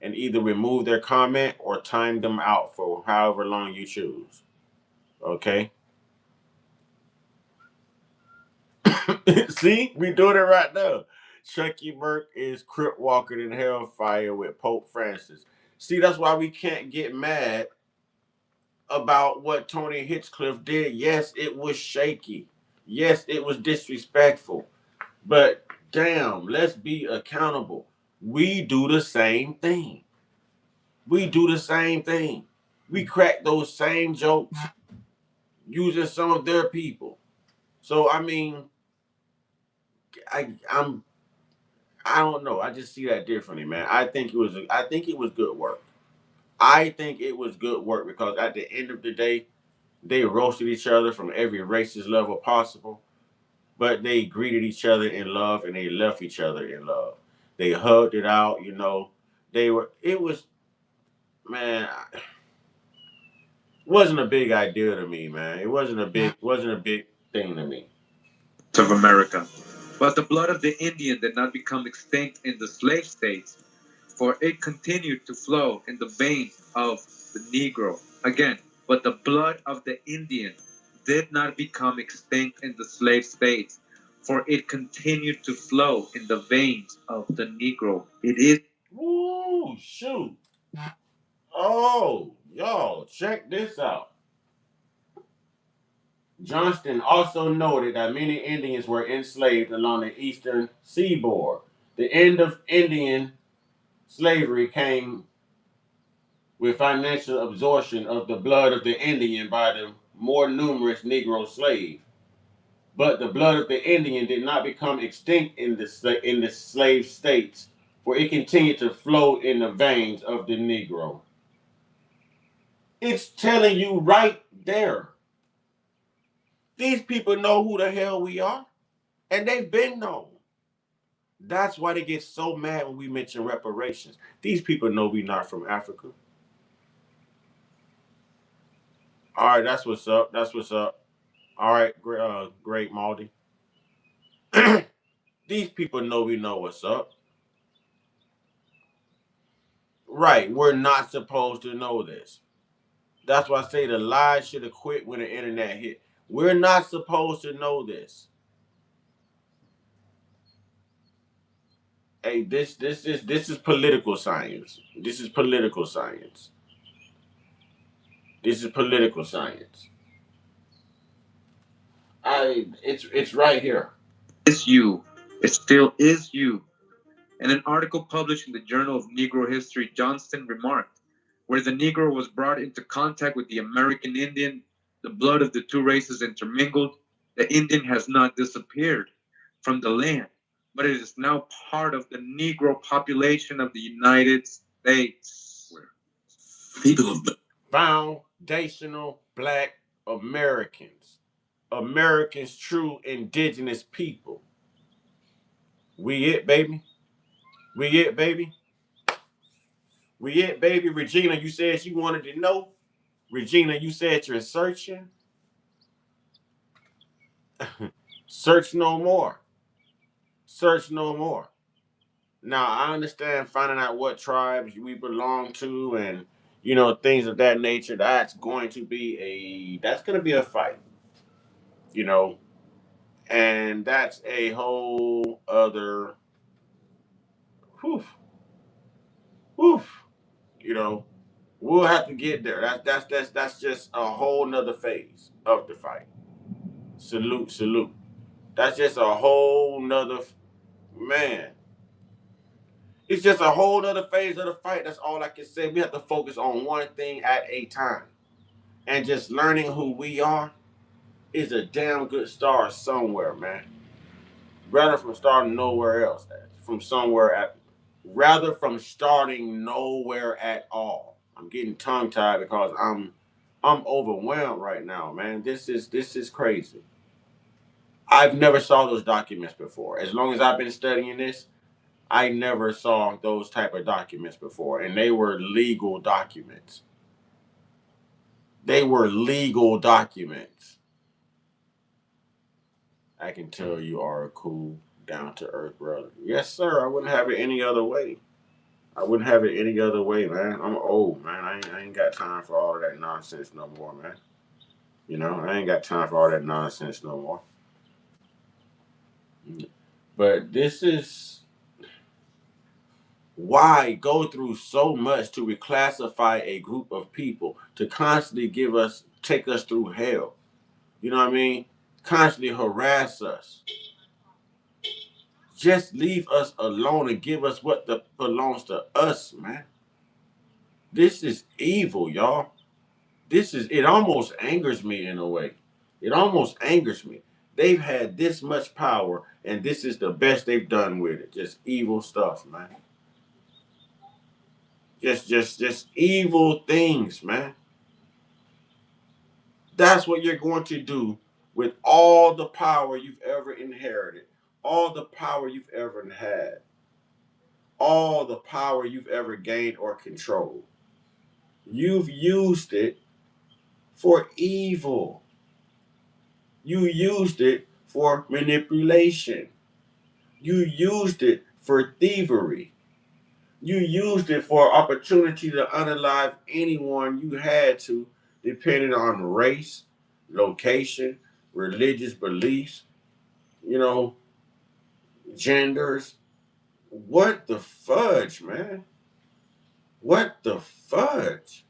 Speaker 1: and either remove their comment or time them out for however long you choose. Okay? See, we doing it right now. Chucky Burke is crip walking in hellfire with Pope Francis. See, that's why we can't get mad about what Tony Hinchcliffe did. Yes, it was shaky. Yes, it was disrespectful. But damn, let's be accountable. We do the same thing. We do the same thing. We crack those same jokes using some of their people. So I mean, I'm I don't know. I just see that differently, man. I think it was good work. I think it was good work because at the end of the day, they roasted each other from every racist level possible, but they greeted each other in love and they left each other in love. They hugged it out, you know. It was, man, wasn't a big idea to me, man. It wasn't a big thing to me.
Speaker 8: Of America. But the blood of the Indian did not become extinct in the slave states, for it continued to flow in the veins of the Negro. Again, but the blood of the Indian did not become extinct in the slave states, for it continued to flow in the veins of the Negro. It is.
Speaker 1: Woo, shoot. Oh, y'all, check this out. Johnston also noted that many Indians were enslaved along the eastern seaboard. The end of Indian slavery came with financial absorption of the blood of the Indian by the more numerous Negro slave. But the blood of the Indian did not become extinct in the slave states, for it continued to flow in the veins of the Negro. It's telling you right there. These people know who the hell we are, and they've been known. That's why they get so mad when we mention reparations. These people know we're not from Africa. All right, that's what's up. That's what's up. All right, great Maldi. These people know we know what's up. Right, we're not supposed to know this. That's why I say the lies should have quit when the internet hit. We're not supposed to know this. Hey, this is political science. This is political science. This is political science. It's right here.
Speaker 8: Is you. It still is you. In an article published in the Journal of Negro History, Johnston remarked, where the Negro was brought into contact with the American Indian, the blood of the two races intermingled, the Indian has not disappeared from the land, but it is now part of the Negro population of the United States.
Speaker 1: People of foundational black Americans. Americans, true indigenous people. We it, baby. We it, baby. We it, baby. Regina, you said you wanted to know. Regina, you said you're searching. Search no more. Search no more. Now, I understand finding out what tribes we belong to and, things of that nature. That's going to be a fight, you know, and that's a whole other, whew, whew, you know, we'll have to get there. That's just a whole nother phase of the fight. Salute, salute. That's just a whole nother, man. It's just a whole nother phase of the fight. That's all I can say. We have to focus on one thing at a time. And just learning who we are is a damn good start somewhere, man. Rather from starting nowhere else. Rather from starting nowhere at all. I'm getting tongue tied because I'm overwhelmed right now, man. This is crazy. I've never saw those documents before. As long as I've been studying this, I never saw those type of documents before, and they were legal documents. They were legal documents. I can tell you are a cool, down to earth brother. Yes, sir. I wouldn't have it any other way. I wouldn't have it any other way, man. I'm old, man. I ain't got time for all of that nonsense no more, man. You know, I ain't got time for all that nonsense no more. But this is why go through so much to reclassify a group of people to constantly take us through hell. You know what I mean? Constantly harass us. Just leave us alone and give us what belongs to us, man. This is evil, y'all. It almost angers me in a way. It almost angers me. They've had this much power, and this is the best they've done with it. Just evil stuff, man. Just evil things, man. That's what you're going to do with all the power you've ever inherited, all the power you've ever had, all the power you've ever gained or controlled. You've used it for evil. You used it for manipulation. You used it for thievery. You used it for opportunity to unalive anyone you had to, depending on race, location, religious beliefs, you know, genders. What the fudge, man? What the fudge?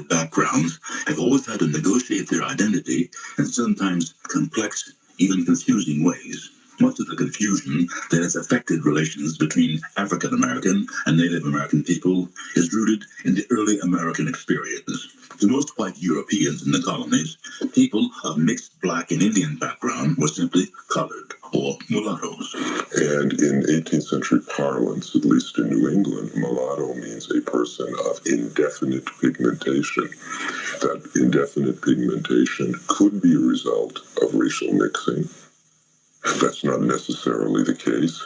Speaker 3: Backgrounds have always had to negotiate their identity in sometimes complex, even confusing ways. Much of the confusion that has affected relations between African American and Native American people is rooted in the early American experience. To most white Europeans in the colonies, people of mixed black and Indian background were simply colored or mulattoes.
Speaker 6: And in 18th century parlance, at least in New England, mulatto means a person of indefinite pigmentation. That indefinite pigmentation could be a result of racial mixing. That's not necessarily the case.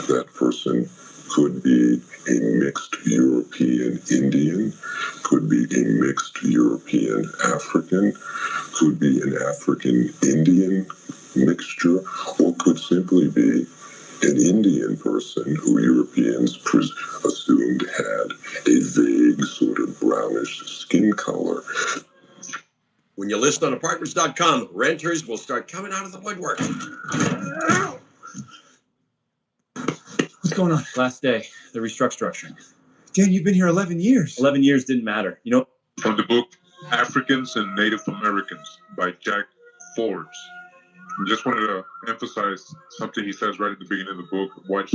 Speaker 6: That person could be a mixed European Indian, could be a mixed European African, could be an African Indian mixture, or could simply be an Indian person who Europeans assumed had a vague sort of brownish skin color.
Speaker 9: When you list on apartments.com, renters will start coming out of the woodwork.
Speaker 10: What's going on? Last day, the restructuring.
Speaker 11: Dan, you've been here 11 years.
Speaker 10: 11 years didn't matter. You know,
Speaker 2: From the book Africans and Native Americans by Jack Forbes. I just wanted to emphasize something he says right at the beginning of the book, what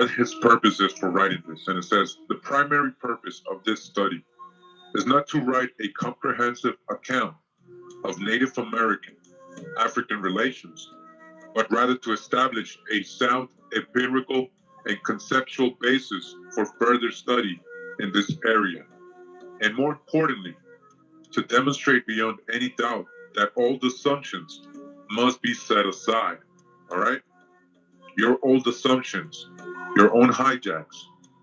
Speaker 2: his purpose is for writing this. And it says, the primary purpose of this study is not to write a comprehensive account of Native American African relations, but rather to establish a sound empirical and conceptual basis for further study in this area. And more importantly, to demonstrate beyond any doubt that old assumptions must be set aside. All right? Your old assumptions, your own hijacks,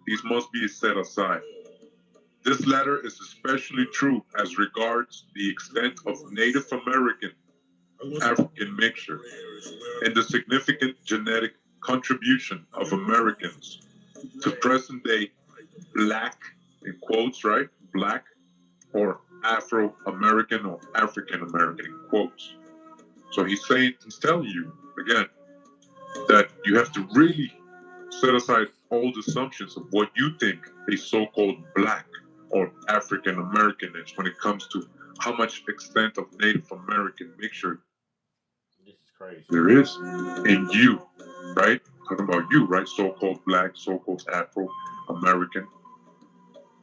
Speaker 2: these must be set aside. This latter is especially true as regards the extent of Native American African mixture and the significant genetic contribution of Americans to present day black, in quotes, right? Black or Afro-American or African-American in quotes. So he's telling you, again, that you have to really set aside old assumptions of what you think a so-called black or African American is when it comes to how much extent of Native American mixture
Speaker 1: This is crazy.
Speaker 2: there is in you, right? Talking about you, right? So-called black, so-called Afro-American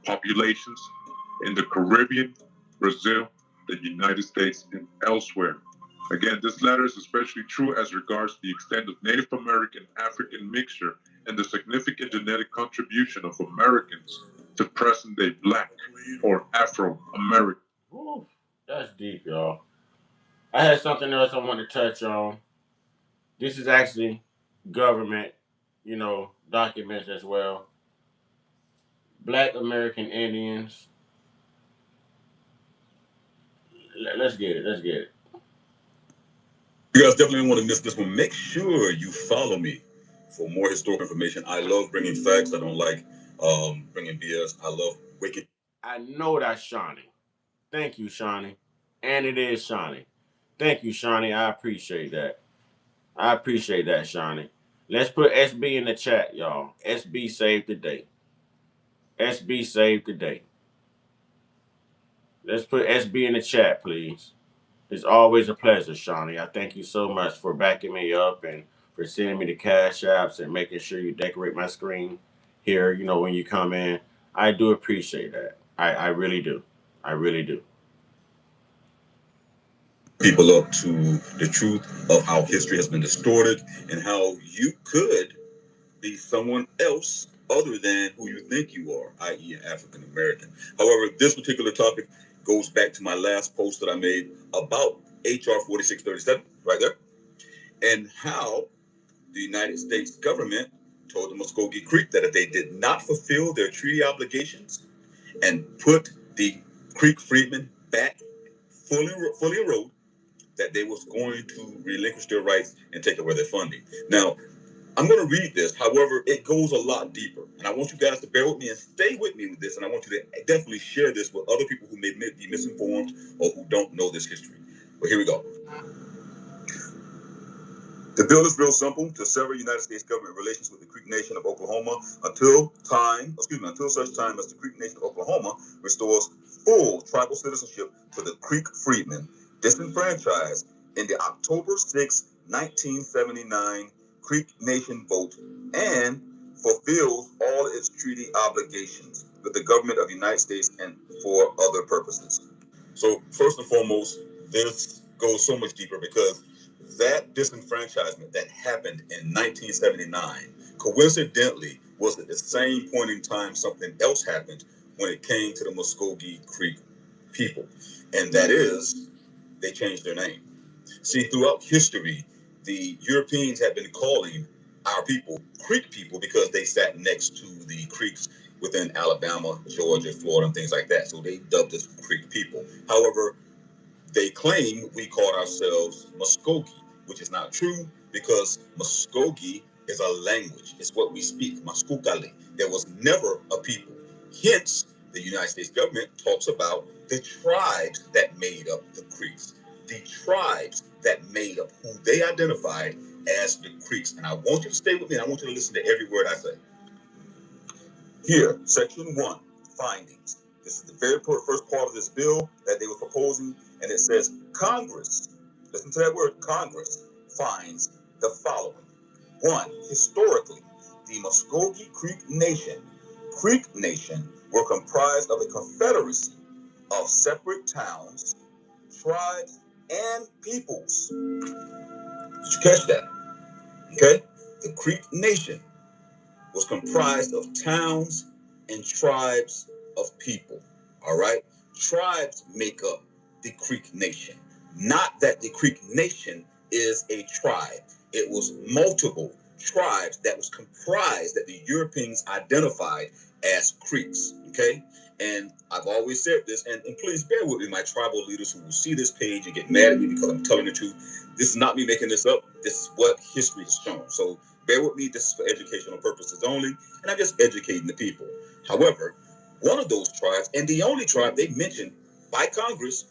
Speaker 2: populations in the Caribbean, Brazil, the United States, and elsewhere. Again, this letter is especially true as regards the extent of Native American African mixture and the significant genetic contribution of Americans to present-day Black or Afro-American.
Speaker 1: Woo, that's deep, y'all. I had something else I want to touch on. This is actually government, documents as well. Black American Indians. Let's get it. Let's get it.
Speaker 2: You guys definitely don't want to miss this one. Make sure you follow me for more historical information. I love bringing facts. I don't like bringing BS. I love waking.
Speaker 1: I know that's Shawnee. Thank you, Shawnee. And it is Shawnee. Thank you, Shawnee. I appreciate that. I appreciate that, Shawnee. Let's put SB in the chat, y'all. SB saved the day. SB saved the day. Let's put SB in the chat, please. It's always a pleasure, Shawnee. I thank you so much for backing me up and for sending me the cash apps and making sure you decorate my screen here, when you come in. I do appreciate that. I really do. I really do.
Speaker 2: People up to the truth of how history has been distorted and how you could be someone else other than who you think you are, i.e. an African American. However, this particular topic goes back to my last post that I made about HR 4637, right there, and how the United States government told the Muskogee Creek that if they did not fulfill their treaty obligations and put the Creek freedmen back fully enrolled, that they was going to relinquish their rights and take away their funding. Now, I'm going to read this. However, it goes a lot deeper. And I want you guys to bear with me and stay with me with this. And I want you to definitely share this with other people who may be misinformed or who don't know this history. But here we go. The bill is real simple: to sever United States government relations with the Creek Nation of Oklahoma until such time as the Creek Nation of Oklahoma restores full tribal citizenship to the Creek freedmen disenfranchised in the October 6, 1979 Creek Nation vote and fulfills all its treaty obligations with the government of the United States and for other purposes. So first and foremost, this goes so much deeper because that disenfranchisement that happened in 1979 coincidentally was at the same point in time something else happened when it came to the Muskogee Creek people, and that is they changed their name. See, throughout history, the Europeans have been calling our people Creek people because they sat next to the creeks within Alabama, Georgia, Florida, and things like that. So they dubbed us Creek people. However, they claim we called ourselves Muskogee, which is not true because Muskogee is a language. It's what we speak, Muskukale. There was never a people. Hence, the United States government talks about the tribes that made up the Creeks, the tribes that made up who they identified as the Creeks. And I want you to stay with me, and I want you to listen to every word I say. Here, Section 1, findings. This is the very first part of this bill that they were proposing, and it says, Congress, listen to that word, Congress, finds the following. 1, historically, the Muskogee Creek Nation were comprised of a confederacy of separate towns, tribes, and peoples. Did you catch that? Okay? The Creek Nation was comprised of towns and tribes of people. All right? Tribes make up the Creek Nation. Not that the Creek Nation is a tribe. It was multiple tribes that was comprised that the Europeans identified as Creeks. Okay? And I've always said this, and please bear with me, my tribal leaders who will see this page and get mad at me because I'm telling the truth. This is not me making this up. This is what history has shown. So bear with me, this is for educational purposes only, and I'm just educating the people. However, one of those tribes, and the only tribe they mentioned by Congress,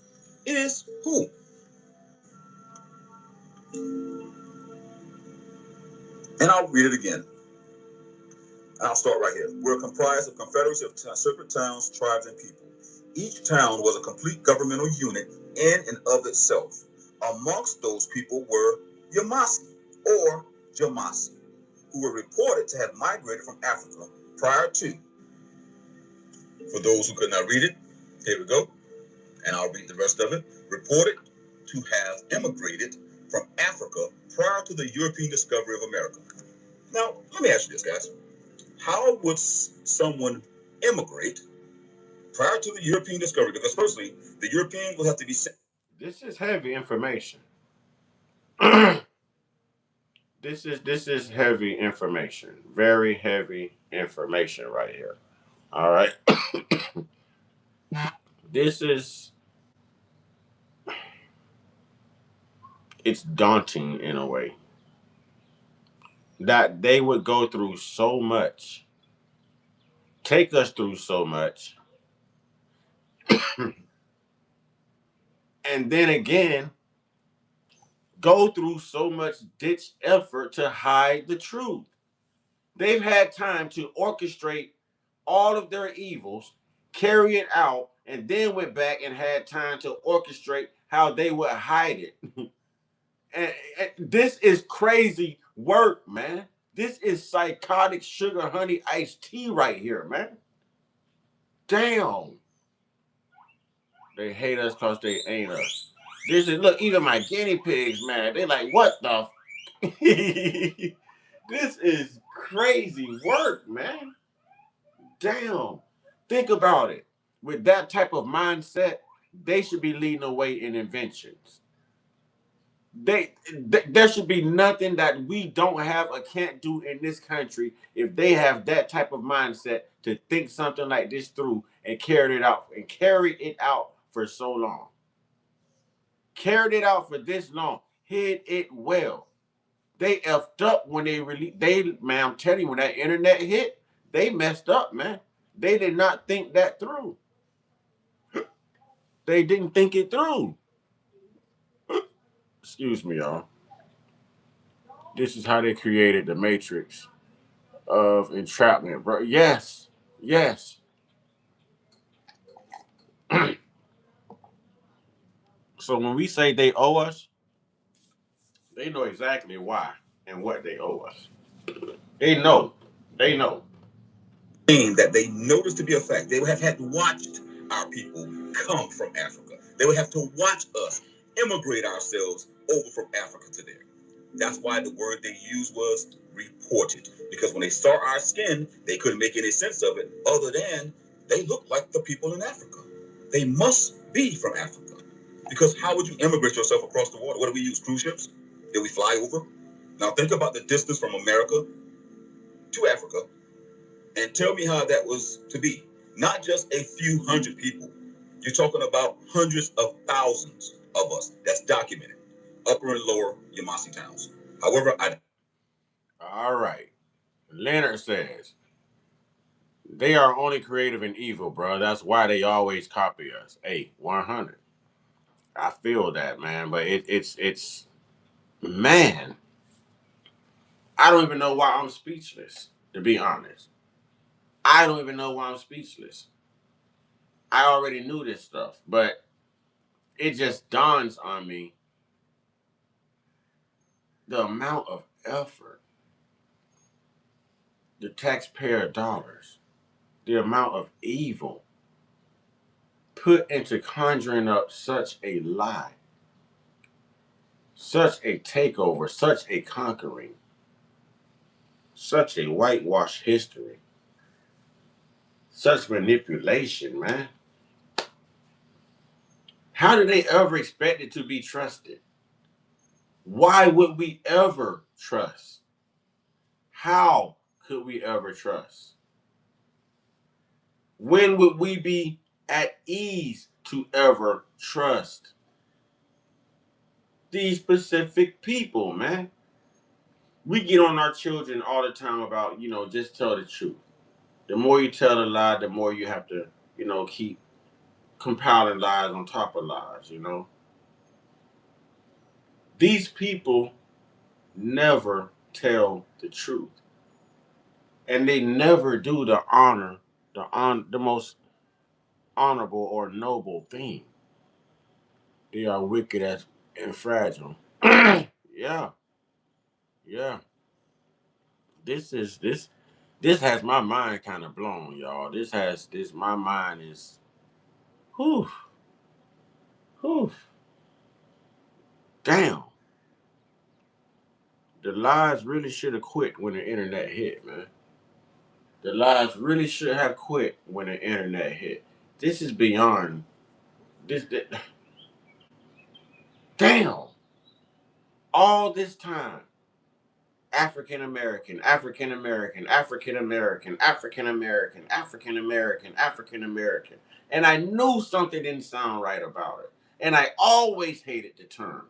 Speaker 2: is who? And I'll read it again. I'll start right here. We're comprised of confederacy of separate towns, tribes, and people. Each town was a complete governmental unit in and of itself. Amongst those people were Yamasi, or Jamasi, who were reported to have migrated from Africa prior to. For those who could not read it, here we go, and I'll read the rest of it. Reported
Speaker 12: to have immigrated from Africa prior to the European discovery of America. Now, let me ask you this, guys. How would someone immigrate prior to the European discovery? Because firstly, the Europeans would have to be sent.
Speaker 1: This is heavy information. This is heavy information. Very heavy information right here. All right. This is, it's daunting in a way that they would go through so much, take us through so much, and then again go through so much ditch effort to hide the truth. They've had time to orchestrate all of their evils, carry it out, and then went back and had time to orchestrate how they would hide it. and this is crazy work, man. This is psychotic sugar honey iced tea right here, man. Damn. They hate us because they ain't us. This is, look, even my guinea pigs, man, they like, what the this is crazy work, man. Damn. Think about it. With that type of mindset, they should be leading the way in inventions. There should be nothing that we don't have or can't do in this country if they have that type of mindset to think something like this through and carry it out for so long. Carried it out for this long. Hid it well. They effed up when they really, man, I'm telling you, when that internet hit, they messed up, man. They did not think that through. They didn't think it through. Excuse me, y'all. This is how they created the matrix of entrapment, bro. Yes. Yes. So when we say they owe us, they know exactly why and what they owe us. They know. They know.
Speaker 12: That they noticed to be a fact. They would have had watched our people come from Africa. They would have to watch us immigrate ourselves over from Africa to there. That's why the word they used was reported. Because when they saw our skin, they couldn't make any sense of it other than they look like the people in Africa. They must be from Africa. Because how would you immigrate yourself across the water? What do we use? Cruise ships? Did we fly over? Now think about the distance from America to Africa. And tell me how that was to be. Not just a few hundred people. You're talking about hundreds of thousands of us. That's documented. Upper and lower Yamasi towns. However,
Speaker 1: All right. Leonard says, they are only creative and evil, bro. That's why they always copy us. Hey, 100. I feel that, man. But it's, man, I don't even know why I'm speechless, to be honest. I don't even know why I'm speechless. I already knew this stuff, but it just dawns on me the amount of effort, the taxpayer dollars, the amount of evil put into conjuring up such a lie, such a takeover, such a conquering, such a whitewash history, such manipulation, man. How did they ever expect it to be trusted? Why would we ever trust? How could we ever trust? When would we be at ease to ever trust these specific people, man? We get on our children all the time about, just tell the truth. The more you tell a lie, the more you have to, keep compiling lies on top of lies, These people never tell the truth. And they never do the most honorable or noble thing. They are wicked and fragile. Yeah. Yeah. This has my mind kind of blown, y'all. My mind is, whew. Damn. The lies really should have quit when the internet hit, man. The lies really should have quit when the internet hit. This is beyond this. Damn. All this time, African American, African American, African American, African American, African American, African American. And I knew something didn't sound right about it. And I always hated the term.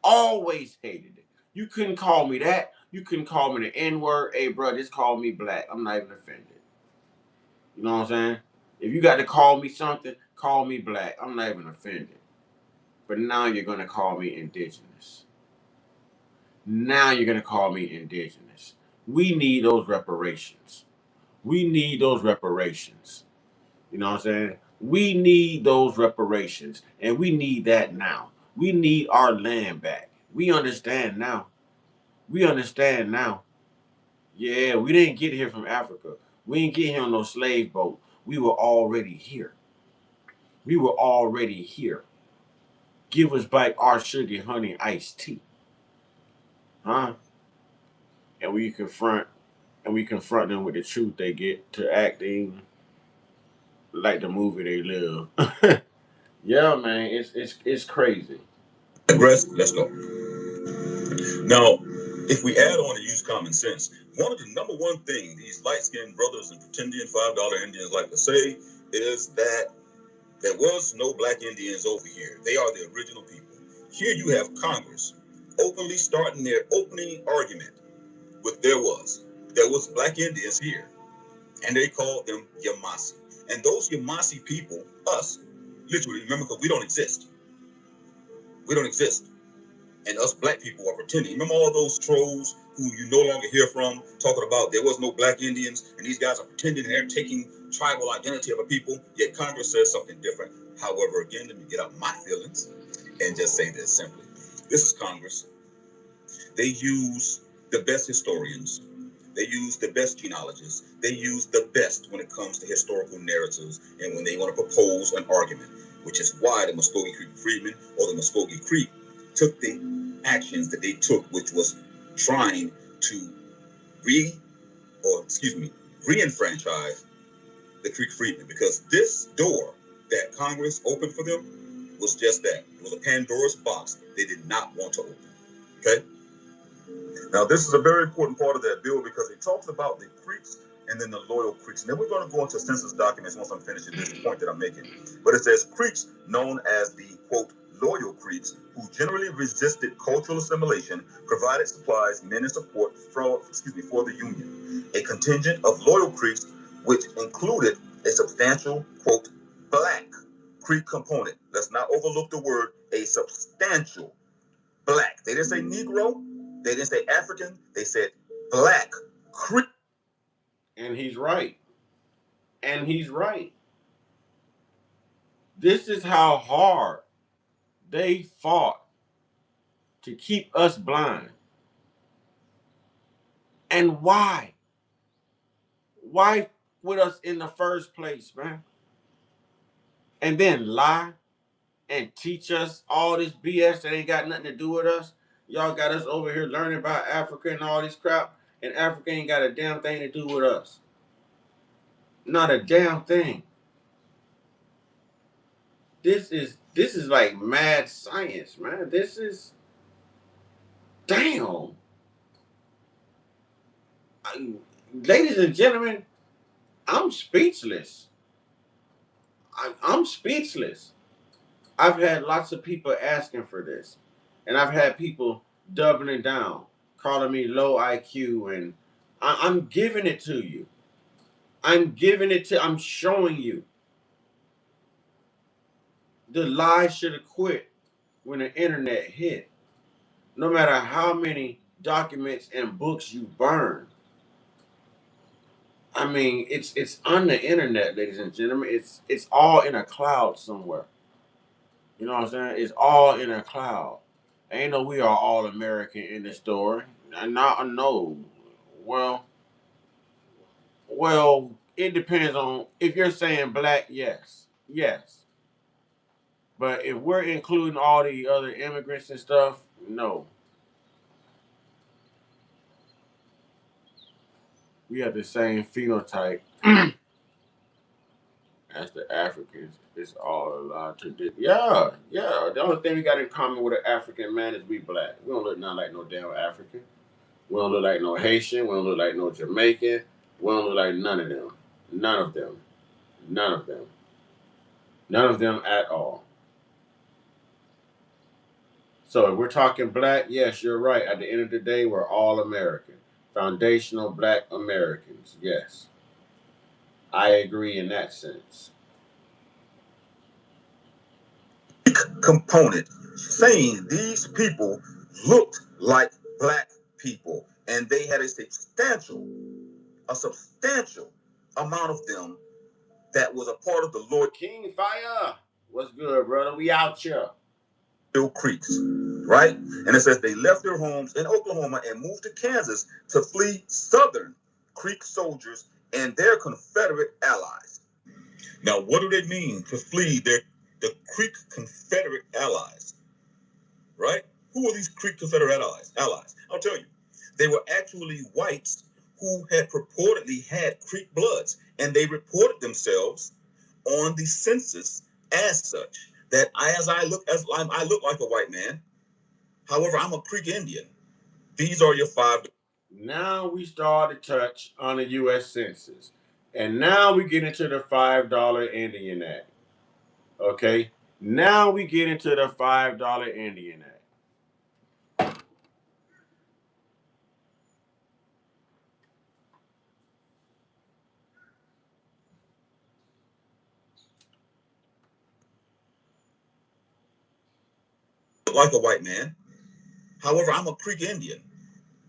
Speaker 1: Always hated it. You couldn't call me that. You couldn't call me the N-word. Hey, bro, just call me black. I'm not even offended. You know what I'm saying? If you got to call me something, call me black. I'm not even offended. But now you're going to call me indigenous. Now you're going to call me indigenous. We need those reparations. We need those reparations. You know what I'm saying? We need those reparations. And we need that now. We need our land back. We understand now. We understand now. Yeah, we didn't get here from Africa. We didn't get here on no slave boat. We were already here. We were already here. Give us back our sugar, honey, iced tea. Huh? And we confront them with the truth they get to acting like the movie they live. Yeah, man, it's crazy.
Speaker 12: Let's go. Now, if we add on and use common sense, one of the number one thing these light-skinned brothers and pretending $5 Indians like to say is that there was no black Indians over here. They are the original people. Here you have Congress openly starting their opening argument with there was black Indians here, and they called them Yamasi. And those Yamasi people, us, literally, remember, because we don't exist. We don't exist. And us black people are pretending. Remember all those trolls who you no longer hear from talking about there was no black Indians, and these guys are pretending they're taking tribal identity of a people, yet Congress says something different. However, again, let me get out my feelings and just say this simply. This is Congress. They use the best historians. They use the best genealogists. They use the best when it comes to historical narratives and when they want to propose an argument, which is why the Muskogee Creek Freedmen or the Muskogee Creek took the actions that they took, which was trying to re-enfranchise the Creek Freedmen, because this door that Congress opened for them was just that. It was a Pandora's box they did not want to open. Okay? Now, this is a very important part of that bill because it talks about the Creeks and then the loyal Creeks. And then we're going to go into census documents once I'm finished with this point that I'm making. But it says Creeks known as the, quote, loyal Creeks, who generally resisted cultural assimilation, provided supplies, men, and support for the Union. A contingent of loyal Creeks, which included a substantial, quote, black Creek component. Let's not overlook the word a substantial black. They didn't say Negro. They didn't say African. They said black Creek.
Speaker 1: And he's right. And he's right. This is how hard they fought to keep us blind. And why? Why with us in the first place, man? And then lie and teach us all this BS that ain't got nothing to do with us. Y'all got us over here learning about Africa and all this crap, and Africa ain't got a damn thing to do with us. Not a damn thing. This is like mad science, man. This is damn. Ladies and gentlemen, I'm speechless. I'm speechless. I've had lots of people asking for this, and I've had people doubling down, calling me low IQ, and I'm giving it to you. I'm showing you. The lie should have quit when the internet hit. No matter how many documents and books you burn. I mean, it's on the internet, ladies and gentlemen. It's all in a cloud somewhere. You know what I'm saying? It's all in a cloud. Ain't no we are all American in this story. No. Well, it depends on if you're saying black, yes. Yes. But if we're including all the other immigrants and stuff, No. We have the same phenotype as the Africans. It's all a lot to do. Yeah, yeah. The only thing we got in common with an African man is we black. We don't look nothing like no damn African. We don't look like no Haitian. We don't look like no Jamaican. We don't look like none of them. None of them. None of them. None of them at all. So if we're talking black, yes, you're right. At the end of the day, we're all American. Foundational black Americans. Yes. I agree in that sense.
Speaker 12: Component saying these people looked like black people, and they had a substantial amount of them that was a part of the Lord
Speaker 1: King Fire. What's good, brother? We out here.
Speaker 12: Creeks, right? And it says they left their homes in Oklahoma and moved to Kansas to flee Southern Creek soldiers and their Confederate allies. Now, what do they mean to flee the Creek Confederate allies? Right? Who are these Creek Confederate allies? I'll tell you. They were actually whites who had purportedly had Creek bloods, and they reported themselves on the census as such. That I look like a white man. However, I'm a Creek Indian. These are your five.
Speaker 1: Now we start to touch on the U.S. Census. And now we get into the $5 Indian Act. Okay? Now we get into the $5 Indian Act.
Speaker 12: Like a white man. However, I'm a Creek Indian.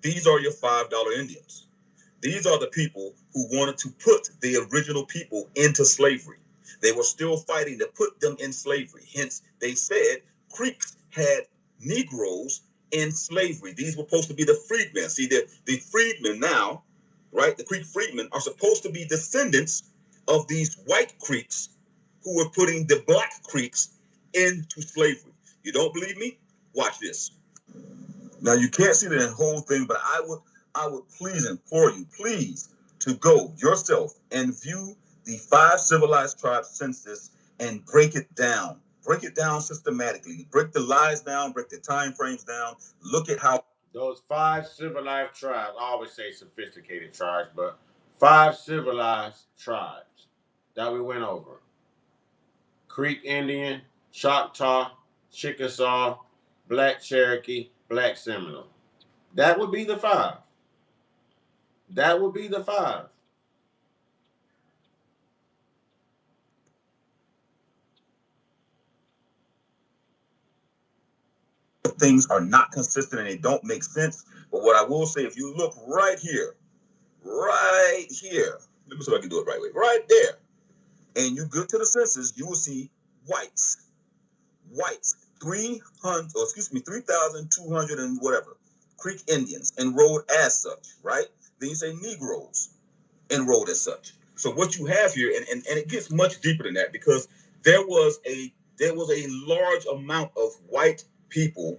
Speaker 12: These are your $5 Indians. These are the people who wanted to put the original people into slavery. They were still fighting to put them in slavery. Hence, they said Creeks had Negroes in slavery. These were supposed to be the freedmen. See, the freedmen now, right? The Creek freedmen are supposed to be descendants of these white Creeks who were putting the black Creeks into slavery. You don't believe me? Watch this. Now you can't see the whole thing, but I would please implore you, please, to go yourself and view the 5 civilized tribes census and break it down. Break it down systematically. Break the lies down, break the time frames down. Look at how
Speaker 1: those 5 civilized tribes, I always say sophisticated tribes, but 5 civilized tribes that we went over. Creek Indian, Choctaw, Chickasaw, Black Cherokee, Black Seminole. That would be the 5. That would be the 5.
Speaker 12: things are not consistent and they don't make sense. But what I will say, if you look right here, let me see if I can do it right way, right there, and you go to the census, you will see whites, 3,200 and whatever, Creek Indians enrolled as such, right? Then you say Negroes enrolled as such. So what you have here, and it gets much deeper than that, because there was a large amount of white people,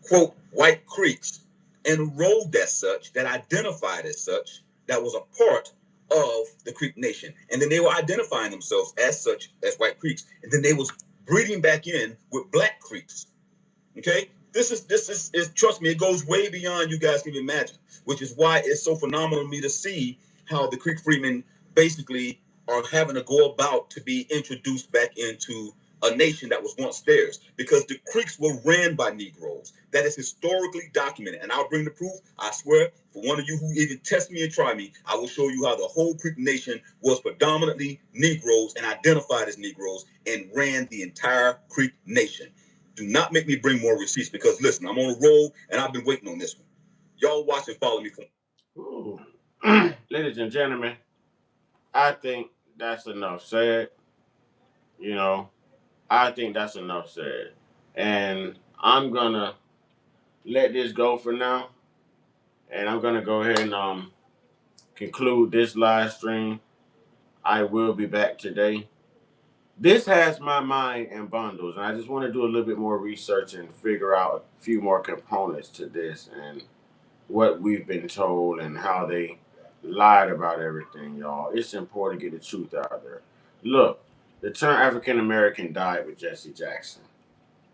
Speaker 12: quote, white Creeks, enrolled as such, that identified as such, that was a part of the Creek Nation. And then they were identifying themselves as such, as white Creeks. And then they was breeding back in with black Creeks. Okay? This is trust me, it goes way beyond you guys can imagine, which is why it's so phenomenal to me to see how the Creek freedmen basically are having to go about to be introduced back into a nation that was once theirs, because the Creeks were ran by Negroes. That is historically documented, and I'll bring the proof. I swear, for one of you who even test me and try me, I will show you how the whole Creek Nation was predominantly Negroes and identified as Negroes and ran the entire Creek Nation. Do not make me bring more receipts, because listen, I'm on a roll and I've been waiting on this one. Y'all watch and follow me.
Speaker 1: Ooh. Ladies and gentlemen, I think that's enough said. You know, I think that's enough said. And I'm going to let this go for now. And I'm going to go ahead and conclude this live stream. I will be back today. This has my mind in bundles, and I just want to do a little bit more research and figure out a few more components to this and what we've been told and how they lied about everything, y'all. It's important to get the truth out there. Look, the term African American died with Jesse Jackson.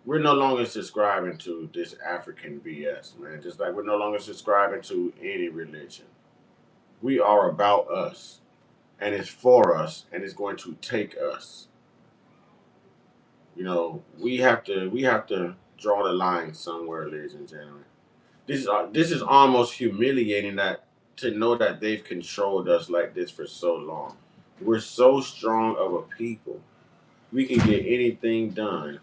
Speaker 1: We're no longer subscribing to this African BS, man. Just like we're no longer subscribing to any religion. We are about us, and it's for us, and it's going to take us. You know, we have to draw the line somewhere, ladies and gentlemen. This is almost humiliating that to know that they've controlled us like this for so long. We're so strong of a people. We can get anything done,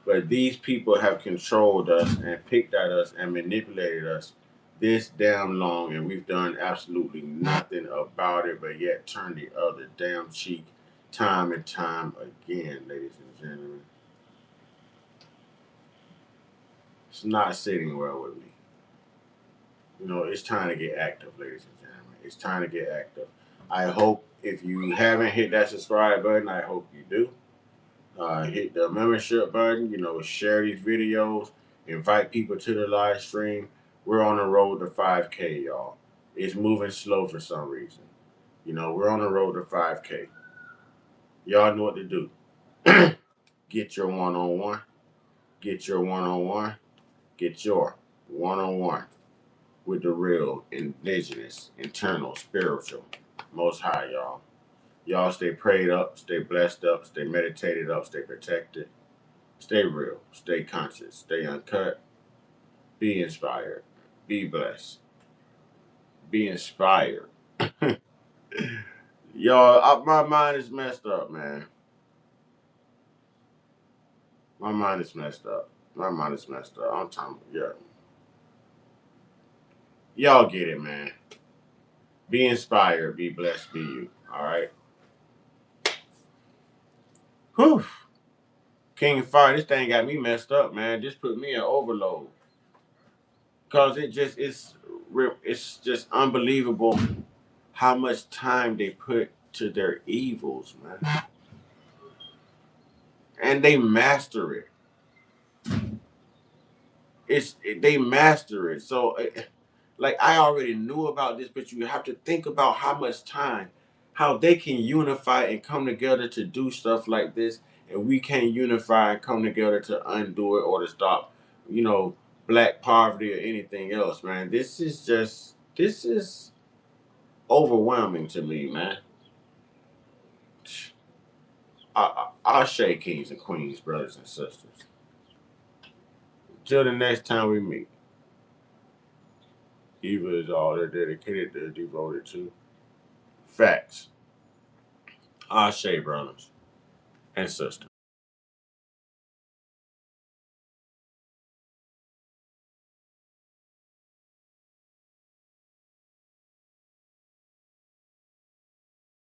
Speaker 1: but these people have controlled us and picked at us and manipulated us this damn long, and we've done absolutely nothing about it, but yet turn the other damn cheek time and time again, ladies and gentlemen. It's not sitting well with me. You know, it's time to get active, ladies and gentlemen. It's time to get active. I hope if you haven't hit that subscribe button, I hope you do. Hit the membership button, you know, share these videos, invite people to the live stream. We're on the road to 5K, y'all. It's moving slow for some reason. You know, we're on the road to 5K. Y'all know what to do. Get your one-on-one. Get your one-on-one. Get your one-on-one with the real, indigenous, internal, spiritual, most high, y'all. Y'all stay prayed up, stay blessed up, stay meditated up, stay protected. Stay real, stay conscious, stay uncut, be inspired, be blessed, be inspired. Y'all, my mind is messed up, man. My mind is messed up. My mind is messed up. I'm talking, yeah. Y'all get it, man. Be inspired, be blessed, be you. All right. Whew. King of Fire, this thing got me messed up, man. Just put me in overload. Cause it's just unbelievable how much time they put to their evils, man. And they master it. They master it. So, like I already knew about this, but you have to think about how much time, how they can unify and come together to do stuff like this, and we can't unify and come together to undo it or to stop, you know, black poverty or anything else, man. This is overwhelming to me, man. I'll shake kings and queens, brothers and sisters. Till the next time we meet. Eva is all they're dedicated, they're devoted to. Facts. Ashe, brothers and sisters.